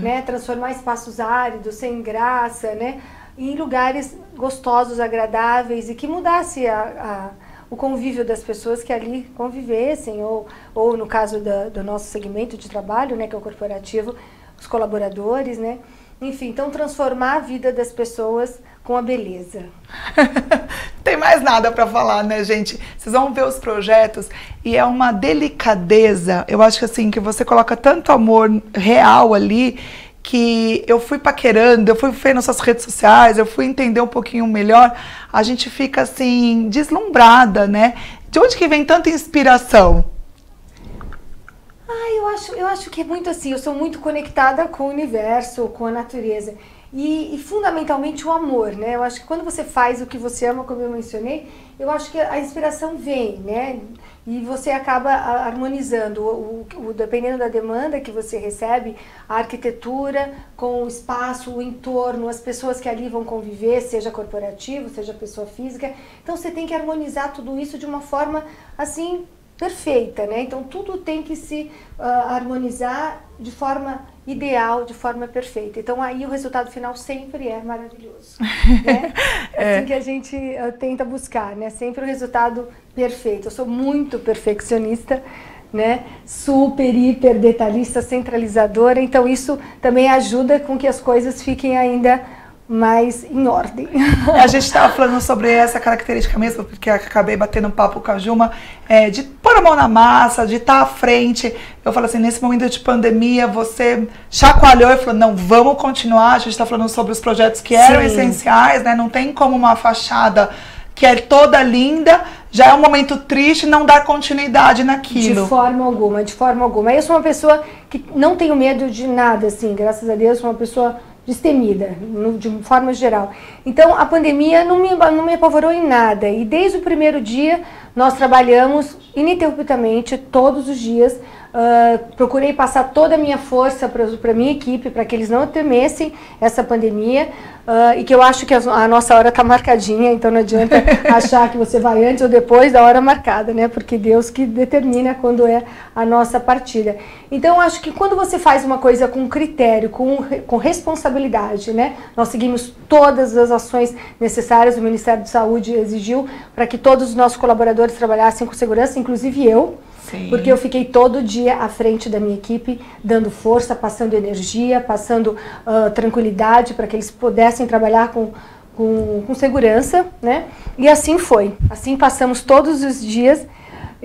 né, transformar espaços áridos, sem graça, né, em lugares gostosos, agradáveis, e que mudasse o convívio das pessoas que ali convivessem, ou no caso do nosso segmento de trabalho, né, que é o corporativo, os colaboradores, né? Enfim, então transformar a vida das pessoas com a beleza. Tem mais nada para falar, né, gente? Vocês vão ver os projetos e é uma delicadeza. Eu acho que assim, que você coloca tanto amor real ali, que eu fui paquerando, eu fui ver nas suas redes sociais, eu fui entender um pouquinho melhor, a gente fica assim, deslumbrada, né? De onde que vem tanta inspiração? Eu acho que é muito assim, eu sou muito conectada com o universo, com a natureza. e fundamentalmente o amor, né? Eu acho que quando você faz o que você ama, como eu mencionei, eu acho que a inspiração vem, né? E você acaba harmonizando, dependendo da demanda que você recebe, a arquitetura com o espaço, o entorno, as pessoas que ali vão conviver, seja corporativo, seja pessoa física. Então você tem que harmonizar tudo isso de uma forma assim perfeita, né? Então tudo tem que se harmonizar de forma ideal, de forma perfeita. Então aí o resultado final sempre é maravilhoso, né? É assim que a gente tenta buscar, né? Sempre o resultado perfeito. Eu sou muito perfeccionista, né? Super, hiper detalhista, centralizadora. Então isso também ajuda com que as coisas fiquem ainda mais em ordem. A gente estava falando sobre essa característica mesmo, porque eu acabei batendo um papo com a Juma, de pôr a mão na massa, de estar à frente. Eu falo assim, nesse momento de pandemia, você chacoalhou e falou, não, vamos continuar. A gente está falando sobre os projetos que eram essenciais, né? Não tem como uma fachada que é toda linda, já é um momento triste não dar continuidade naquilo. De forma alguma, de forma alguma. Eu sou uma pessoa que não tenho medo de nada, assim, graças a Deus, sou uma pessoa destemida, de forma geral. Então, a pandemia não me apavorou em nada. E desde o primeiro dia, nós trabalhamos ininterruptamente, todos os dias. Procurei passar toda a minha força para a minha equipe, para que eles não temessem essa pandemia. E que eu acho que a nossa hora está marcadinha, então não adianta achar que você vai antes ou depois da hora marcada, né? Porque Deus que determina quando é a nossa partida. Então, eu acho que quando você faz uma coisa com critério, com responsabilidade, né? Nós seguimos todas as ações necessárias, o Ministério da Saúde exigiu para que todos os nossos colaboradores trabalhassem com segurança, inclusive eu. Sim. Porque eu fiquei todo dia à frente da minha equipe, dando força, passando energia, passando tranquilidade para que eles pudessem trabalhar com segurança, né? E assim foi. Assim passamos todos os dias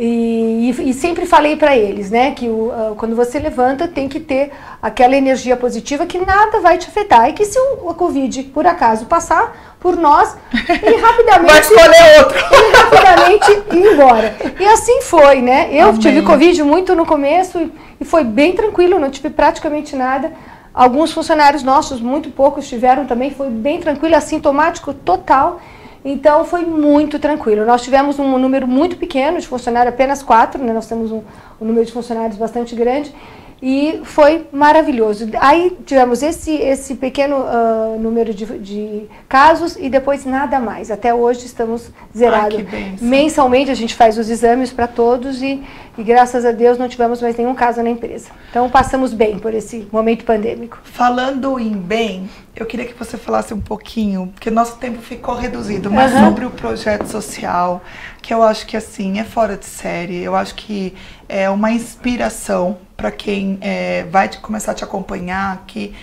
e sempre falei para eles, né? Que quando você levanta tem que ter aquela energia positiva que nada vai te afetar. E que se o Covid, por acaso, passar por nós, ele rapidamente... vai escolher outro. Ele rapidamente ir embora. E assim foi, né? Eu tive Covid muito no começo e foi bem tranquilo, não tive praticamente nada. Alguns funcionários nossos, muito poucos, tiveram também, foi bem tranquilo, assintomático total. Então foi muito tranquilo. Nós tivemos um número muito pequeno de funcionários, apenas 4, né? Nós temos um número de funcionários bastante grande. E foi maravilhoso. Aí tivemos esse pequeno número de casos e depois nada mais. Até hoje estamos zerados. Mensalmente a gente faz os exames para todos e graças a Deus não tivemos mais nenhum caso na empresa. Então passamos bem por esse momento pandêmico. Falando em bem, eu queria que você falasse um pouquinho, porque nosso tempo ficou reduzido, mas sobre o projeto social, que eu acho que assim, é fora de série. Eu acho que é uma inspiração para quem vai começar a te acompanhar, que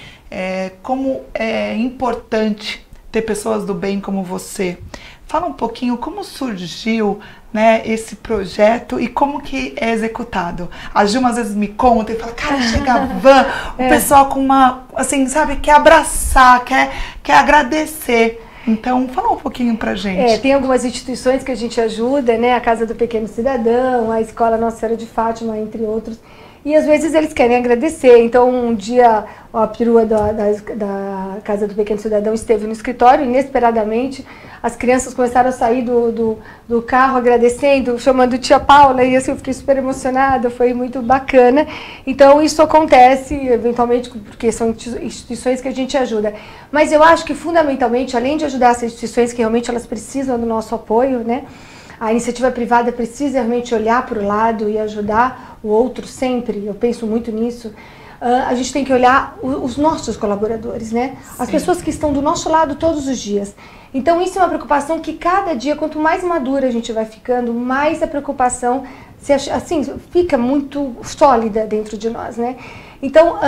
como é importante ter pessoas do bem como você. Fala um pouquinho como surgiu, né, esse projeto e como que é executado. A Juma às vezes me conta e fala, cara, chega a van, o pessoal com uma, assim, sabe, quer abraçar, quer agradecer. Então, fala um pouquinho pra gente. Tem algumas instituições que a gente ajuda, né, a Casa do Pequeno Cidadão, a Escola Nossa Senhora de Fátima, entre outros. E às vezes eles querem agradecer. Então, um dia a perua da Casa do Pequeno Cidadão esteve no escritório, inesperadamente, as crianças começaram a sair do carro agradecendo, chamando tia Paula, e assim eu fiquei super emocionada, foi muito bacana. Então, isso acontece, eventualmente, porque são instituições que a gente ajuda. Mas eu acho que, fundamentalmente, além de ajudar essas instituições que realmente elas precisam do nosso apoio, né? A iniciativa privada precisa realmente olhar para o lado e ajudar o outro sempre, eu penso muito nisso. A gente tem que olhar os nossos colaboradores, né? As pessoas que estão do nosso lado todos os dias. Então isso é uma preocupação que cada dia, quanto mais madura a gente vai ficando, mais a preocupação assim, fica muito sólida dentro de nós, né? Então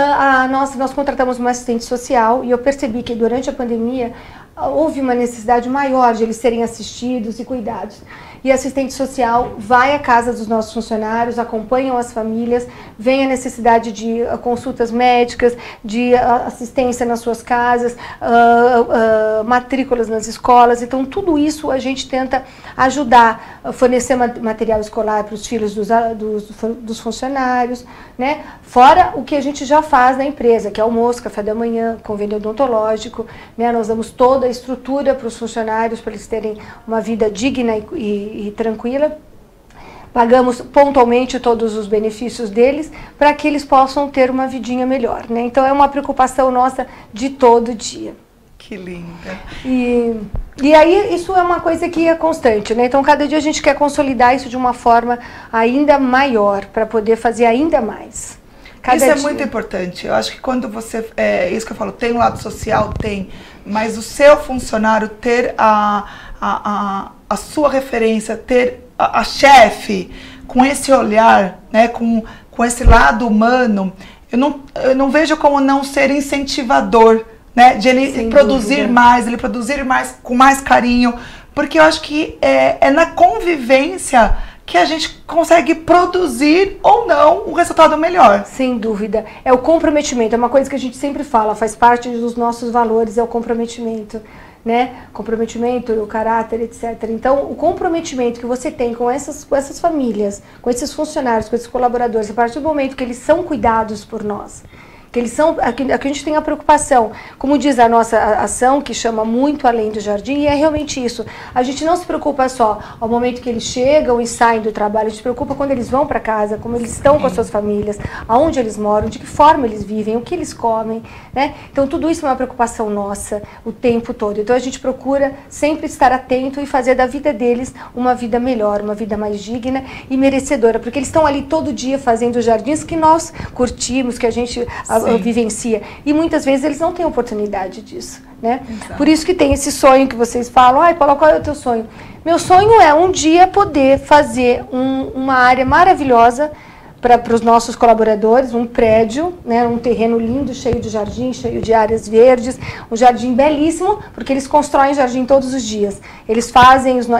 nós contratamos uma assistente social e eu percebi que durante a pandemia houve uma necessidade maior de eles serem assistidos e cuidados. e a assistente social vai à casa dos nossos funcionários, acompanham as famílias, vem a necessidade de consultas médicas, de assistência nas suas casas, matrículas nas escolas. Então, tudo isso a gente tenta ajudar, fornecer material escolar para os filhos dos funcionários, né? Fora o que a gente já faz na empresa, que é almoço, café da manhã, convênio odontológico, né? Nós damos toda a estrutura para os funcionários, para eles terem uma vida digna e tranquila. Pagamos pontualmente todos os benefícios deles para que eles possam ter uma vidinha melhor, né? Então é uma preocupação nossa de todo dia. Que linda. E aí isso é uma coisa que é constante, né? Então cada dia a gente quer consolidar isso de uma forma ainda maior, para poder fazer ainda mais. Isso é muito importante. Eu acho que quando você, isso que eu falo, tem um lado social, tem, mas o seu funcionário ter a sua referência, ter a chefe com esse olhar, né, com esse lado humano, eu não vejo como não ser incentivador, né, de ele Sem produzir dúvida. mais, ele produzir mais com mais carinho, porque eu acho que é na convivência que a gente consegue produzir ou não o resultado melhor. Sem dúvida. É o comprometimento, é uma coisa que a gente sempre fala, faz parte dos nossos valores, é o comprometimento, né? Comprometimento, o caráter, etc. Então, o comprometimento que você tem com essas famílias, com esses funcionários, com esses colaboradores, a partir do momento que eles são cuidados por nós, que eles são, aqui a gente tem a preocupação, como diz a nossa ação, que chama muito além do jardim, e é realmente isso. A gente não se preocupa só ao momento que eles chegam e saem do trabalho, a gente se preocupa quando eles vão para casa, como eles estão com as suas famílias, aonde eles moram, de que forma eles vivem, o que eles comem, né? Então tudo isso é uma preocupação nossa o tempo todo. Então a gente procura sempre estar atento e fazer da vida deles uma vida melhor, uma vida mais digna e merecedora, porque eles estão ali todo dia fazendo os jardins que nós curtimos, que a gente vivencia. E muitas vezes eles não têm oportunidade disso, né? Exato. Por isso que tem esse sonho que vocês falam. Ai, Paula, qual é o teu sonho? Meu sonho é um dia poder fazer uma área maravilhosa para os nossos colaboradores, um prédio, né, um terreno lindo, cheio de jardim, cheio de áreas verdes, um jardim belíssimo, porque eles constroem jardim todos os dias. Eles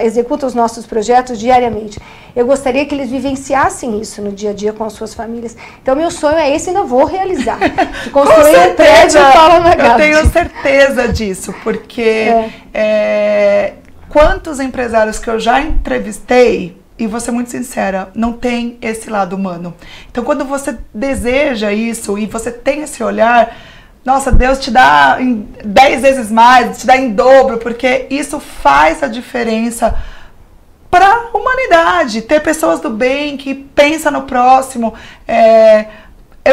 executam os nossos projetos diariamente. Eu gostaria que eles vivenciassem isso no dia a dia com as suas famílias. Então, meu sonho é esse e ainda vou realizar. De construir um prédio Paula Nagatti. Eu tenho certeza disso, porque quantos empresários que eu já entrevistei, e vou ser muito sincera, não tem esse lado humano. Então, quando você deseja isso e você tem esse olhar, nossa, Deus te dá em 10 vezes mais, te dá em dobro, porque isso faz a diferença para a humanidade. Ter pessoas do bem que pensam no próximo é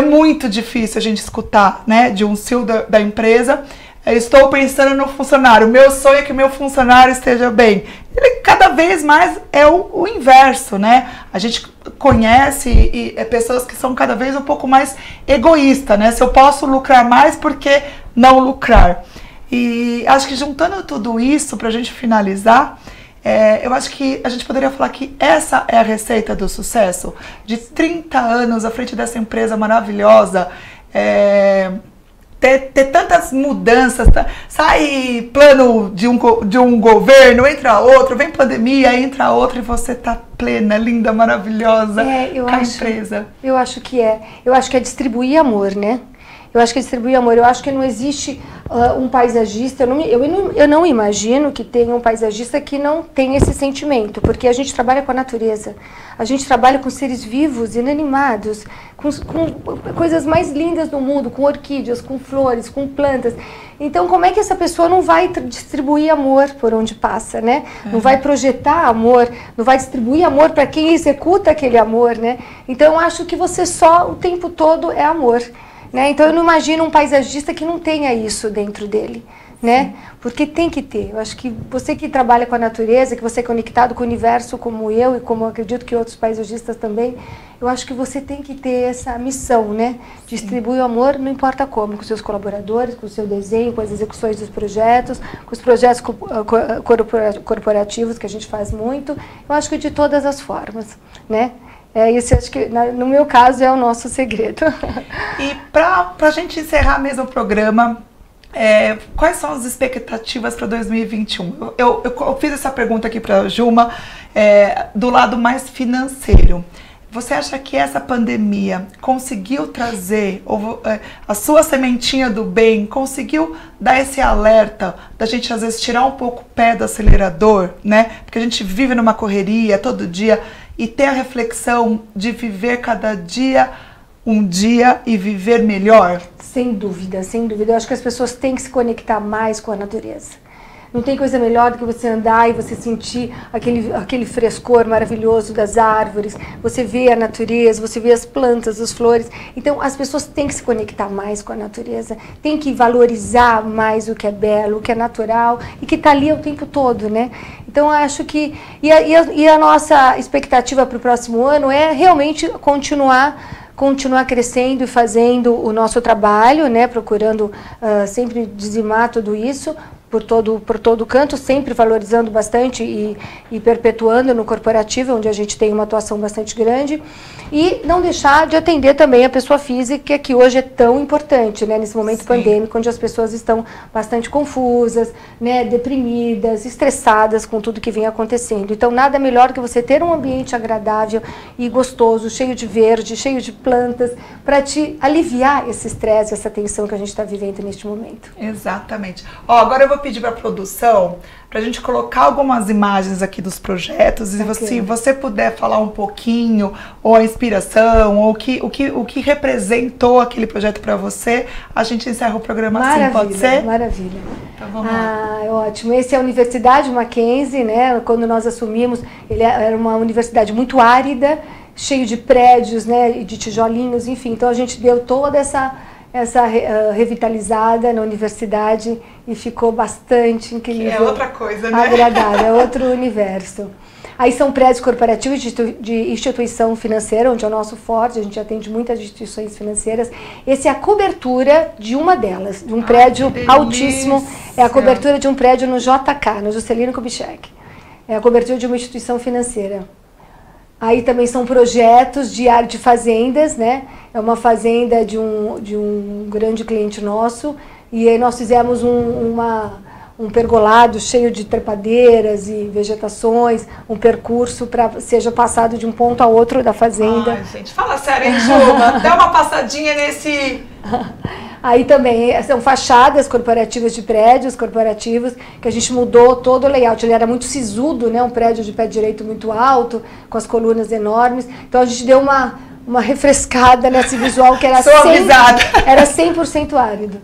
muito difícil a gente escutar, né, de um CEO da empresa. Estou pensando no funcionário, meu sonho é que meu funcionário esteja bem. Ele cada vez mais é o inverso, né? A gente conhece pessoas que são cada vez um pouco mais egoístas, né? Se eu posso lucrar mais, por que não lucrar? E acho que juntando tudo isso, para a gente finalizar, eu acho que a gente poderia falar que essa é a receita do sucesso. De 30 anos à frente dessa empresa maravilhosa, ter tantas mudanças, sai plano de um governo, entra outro, vem pandemia, entra outro e você tá plena, linda, maravilhosa com a empresa. Eu acho que é distribuir amor, né? Eu acho que é distribuir amor. Eu acho que não existe um paisagista, eu não imagino que tenha um paisagista que não tenha esse sentimento, porque a gente trabalha com a natureza, a gente trabalha com seres vivos, inanimados, com coisas mais lindas do mundo, com orquídeas, com flores, com plantas. Então, como é que essa pessoa não vai distribuir amor por onde passa, né? Não vai projetar amor, não vai distribuir amor para quem executa aquele amor, né? Então, eu acho que você só, o tempo todo, é amor. Né? Então eu não imagino um paisagista que não tenha isso dentro dele, né? Porque tem que ter. Eu acho que você que trabalha com a natureza, que você é conectado com o universo como eu e como eu acredito que outros paisagistas também, eu acho que você tem que ter essa missão, né? Distribuir o amor, não importa como, com seus colaboradores, com o seu desenho, com as execuções dos projetos, com os projetos corporativos que a gente faz muito. Eu acho que de todas as formas, né? Isso acho que, no meu caso, é o nosso segredo. E para a gente encerrar mesmo o programa, quais são as expectativas para 2021? Eu fiz essa pergunta aqui para a Juma, do lado mais financeiro. Você acha que essa pandemia conseguiu trazer, a sua sementinha do bem, conseguiu dar esse alerta da gente às vezes tirar um pouco o pé do acelerador, né? Porque a gente vive numa correria todo dia, e ter a reflexão de viver cada dia um dia e viver melhor? Sem dúvida, sem dúvida. Eu acho que as pessoas têm que se conectar mais com a natureza. Não tem coisa melhor do que você andar e você sentir aquele frescor maravilhoso das árvores, você vê a natureza, você vê as plantas, as flores. Então, as pessoas têm que se conectar mais com a natureza, têm que valorizar mais o que é belo, o que é natural e que está ali o tempo todo, né? Então, acho que... E a nossa expectativa para o próximo ano é realmente continuar crescendo e fazendo o nosso trabalho, né? Procurando sempre dizimar tudo isso, por todo canto, sempre valorizando bastante e perpetuando no corporativo, onde a gente tem uma atuação bastante grande, e não deixar de atender também a pessoa física, que hoje é tão importante, né, nesse momento pandêmico, onde as pessoas estão bastante confusas, né, deprimidas, estressadas com tudo que vem acontecendo. Então, nada melhor que você ter um ambiente agradável e gostoso, cheio de verde, cheio de plantas, para te aliviar esse estresse, essa tensão que a gente está vivendo neste momento. Exatamente. Agora eu vou pedir para a produção para a gente colocar algumas imagens aqui dos projetos, e se você puder falar um pouquinho, ou a inspiração, ou o que representou aquele projeto para você, a gente encerra o programa. Maravilha, assim, pode ser? Maravilha. Então vamos lá. Ótimo. Esse é a Universidade Mackenzie, né? Quando nós assumimos, ele era uma universidade muito árida, cheio de prédios, né, de tijolinhos, enfim. Então a gente deu toda essa revitalizada na universidade e ficou bastante incrível. É outra coisa, né? Agradável, é outro universo. Aí são prédios corporativos de instituição financeira, onde é o nosso forte, a gente atende muitas instituições financeiras. Essa é a cobertura de uma delas, de um prédio altíssimo, é a cobertura de um prédio no JK, no Juscelino Kubitschek. É a cobertura de uma instituição financeira. Aí também são projetos de área de fazendas, né? É uma fazenda de um grande cliente nosso, e aí nós fizemos um pergolado cheio de trepadeiras e vegetações, um percurso para seja passado de um ponto a outro da fazenda. Ai, gente, fala sério, hein, Juma? Dá uma passadinha nesse... Aí também são fachadas corporativas de prédios corporativos, que a gente mudou todo o layout. Ele era muito sisudo, né? Um prédio de pé direito muito alto, com as colunas enormes. Então a gente deu uma refrescada nesse visual que era 100% árido.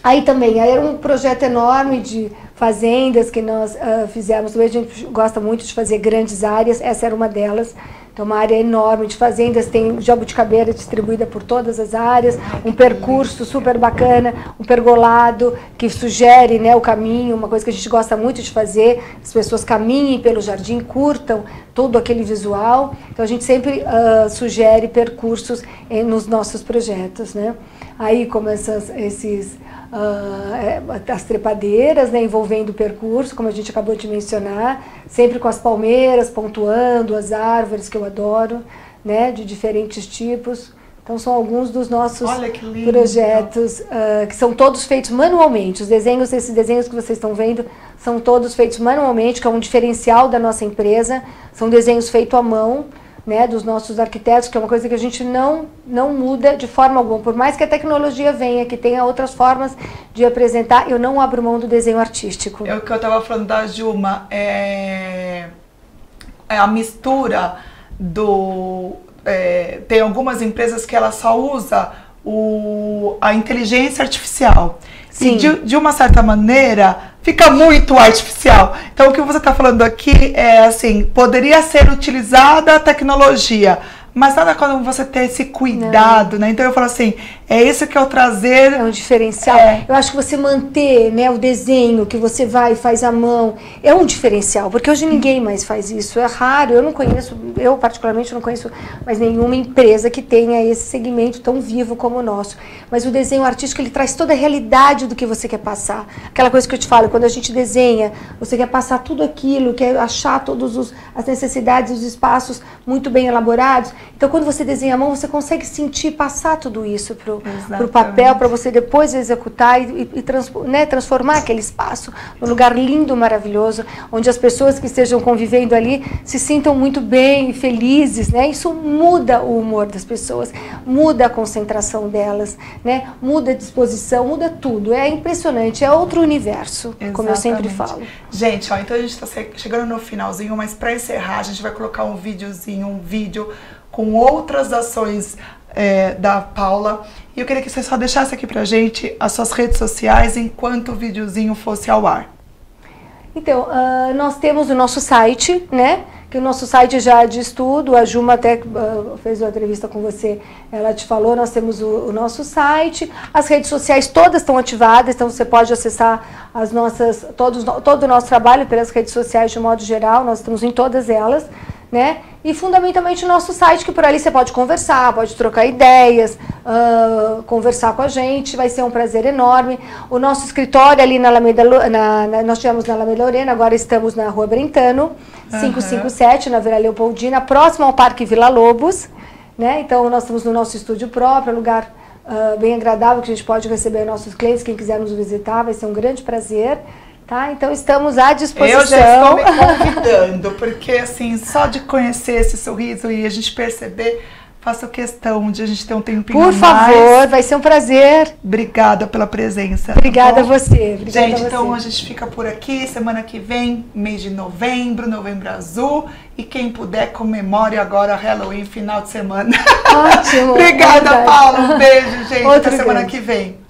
Aí também, era um projeto enorme de fazendas que nós fizemos. Hoje a gente gosta muito de fazer grandes áreas, essa era uma delas. Então, uma área enorme de fazendas, tem jabuticabeira distribuída por todas as áreas, um percurso super bacana, um pergolado que sugere, né, o caminho, uma coisa que a gente gosta muito de fazer, as pessoas caminhem pelo jardim, curtam todo aquele visual. Então, a gente sempre sugere percursos nos nossos projetos, né? Aí, como as trepadeiras, né, envolvendo o percurso, como a gente acabou de mencionar, sempre com as palmeiras pontuando, as árvores que eu adoro, né, de diferentes tipos. Então são alguns dos nossos projetos que são todos feitos manualmente. Esses desenhos que vocês estão vendo são todos feitos manualmente, que é um diferencial da nossa empresa. São desenhos feitos à mão, né, dos nossos arquitetos, que é uma coisa que a gente não muda de forma alguma. Por mais que a tecnologia venha, que tenha outras formas de apresentar, eu não abro mão do desenho artístico. É o que eu estava falando da Juma, a mistura tem algumas empresas que ela só usa a inteligência artificial. Sim. E de uma certa maneira fica muito artificial. Então o que você está falando aqui é assim, poderia ser utilizada a tecnologia, mas nada quando você ter esse cuidado, né? Então eu falo assim, é isso que eu trazer... É um diferencial. Eu acho que você manter, né, o desenho que você vai e faz à mão, é um diferencial, porque hoje ninguém mais faz isso. É raro, eu particularmente não conheço mais nenhuma empresa que tenha esse segmento tão vivo como o nosso. Mas o desenho artístico, ele traz toda a realidade do que você quer passar. Aquela coisa que eu te falo, quando a gente desenha, você quer passar tudo aquilo, quer achar todas as necessidades, os espaços muito bem elaborados. Então, quando você desenha à mão, você consegue sentir, passar tudo isso para pro papel, para você depois executar e transformar aquele espaço num lugar lindo, maravilhoso, onde as pessoas que estejam convivendo ali se sintam muito bem, felizes, né? Isso muda o humor das pessoas, muda a concentração delas, né? Muda a disposição, muda tudo. É impressionante, é outro universo, como eu sempre falo. Gente, ó, então a gente está chegando no finalzinho, mas para encerrar a gente vai colocar um vídeo com outras ações da Paula. E eu queria que você só deixasse aqui pra gente as suas redes sociais enquanto o videozinho fosse ao ar. Então, nós temos o nosso site, né? Que o nosso site já diz tudo, a Juma até fez uma entrevista com você, ela te falou, nós temos o nosso site, as redes sociais todas estão ativadas, então você pode acessar as nossas, todo o nosso trabalho pelas redes sociais de modo geral, nós estamos em todas elas, né? E fundamentalmente o nosso site, que por ali você pode conversar, pode trocar ideias, conversar com a gente, vai ser um prazer enorme. O nosso escritório ali na Alameda, nós tivemos na Alameda Lorena, agora estamos na Rua Brentano, 557, na Vila Leopoldina, próximo ao Parque Vila Lobos, né? Então nós estamos no nosso estúdio próprio, lugar bem agradável, que a gente pode receber nossos clientes, quem quiser nos visitar, vai ser um grande prazer. Tá? Então estamos à disposição. Eu já estou me convidando, porque assim, só de conhecer esse sorriso e a gente perceber, faço questão de a gente ter um tempinho mais. Por favor, vai ser um prazer. Obrigada pela presença. Obrigada a você. Obrigada gente, a você. então a gente fica por aqui, semana que vem, mês de novembro, Novembro Azul, e quem puder comemore agora Halloween, final de semana. Ótimo. Obrigada, Paula. Um beijo, gente. Até semana que vem.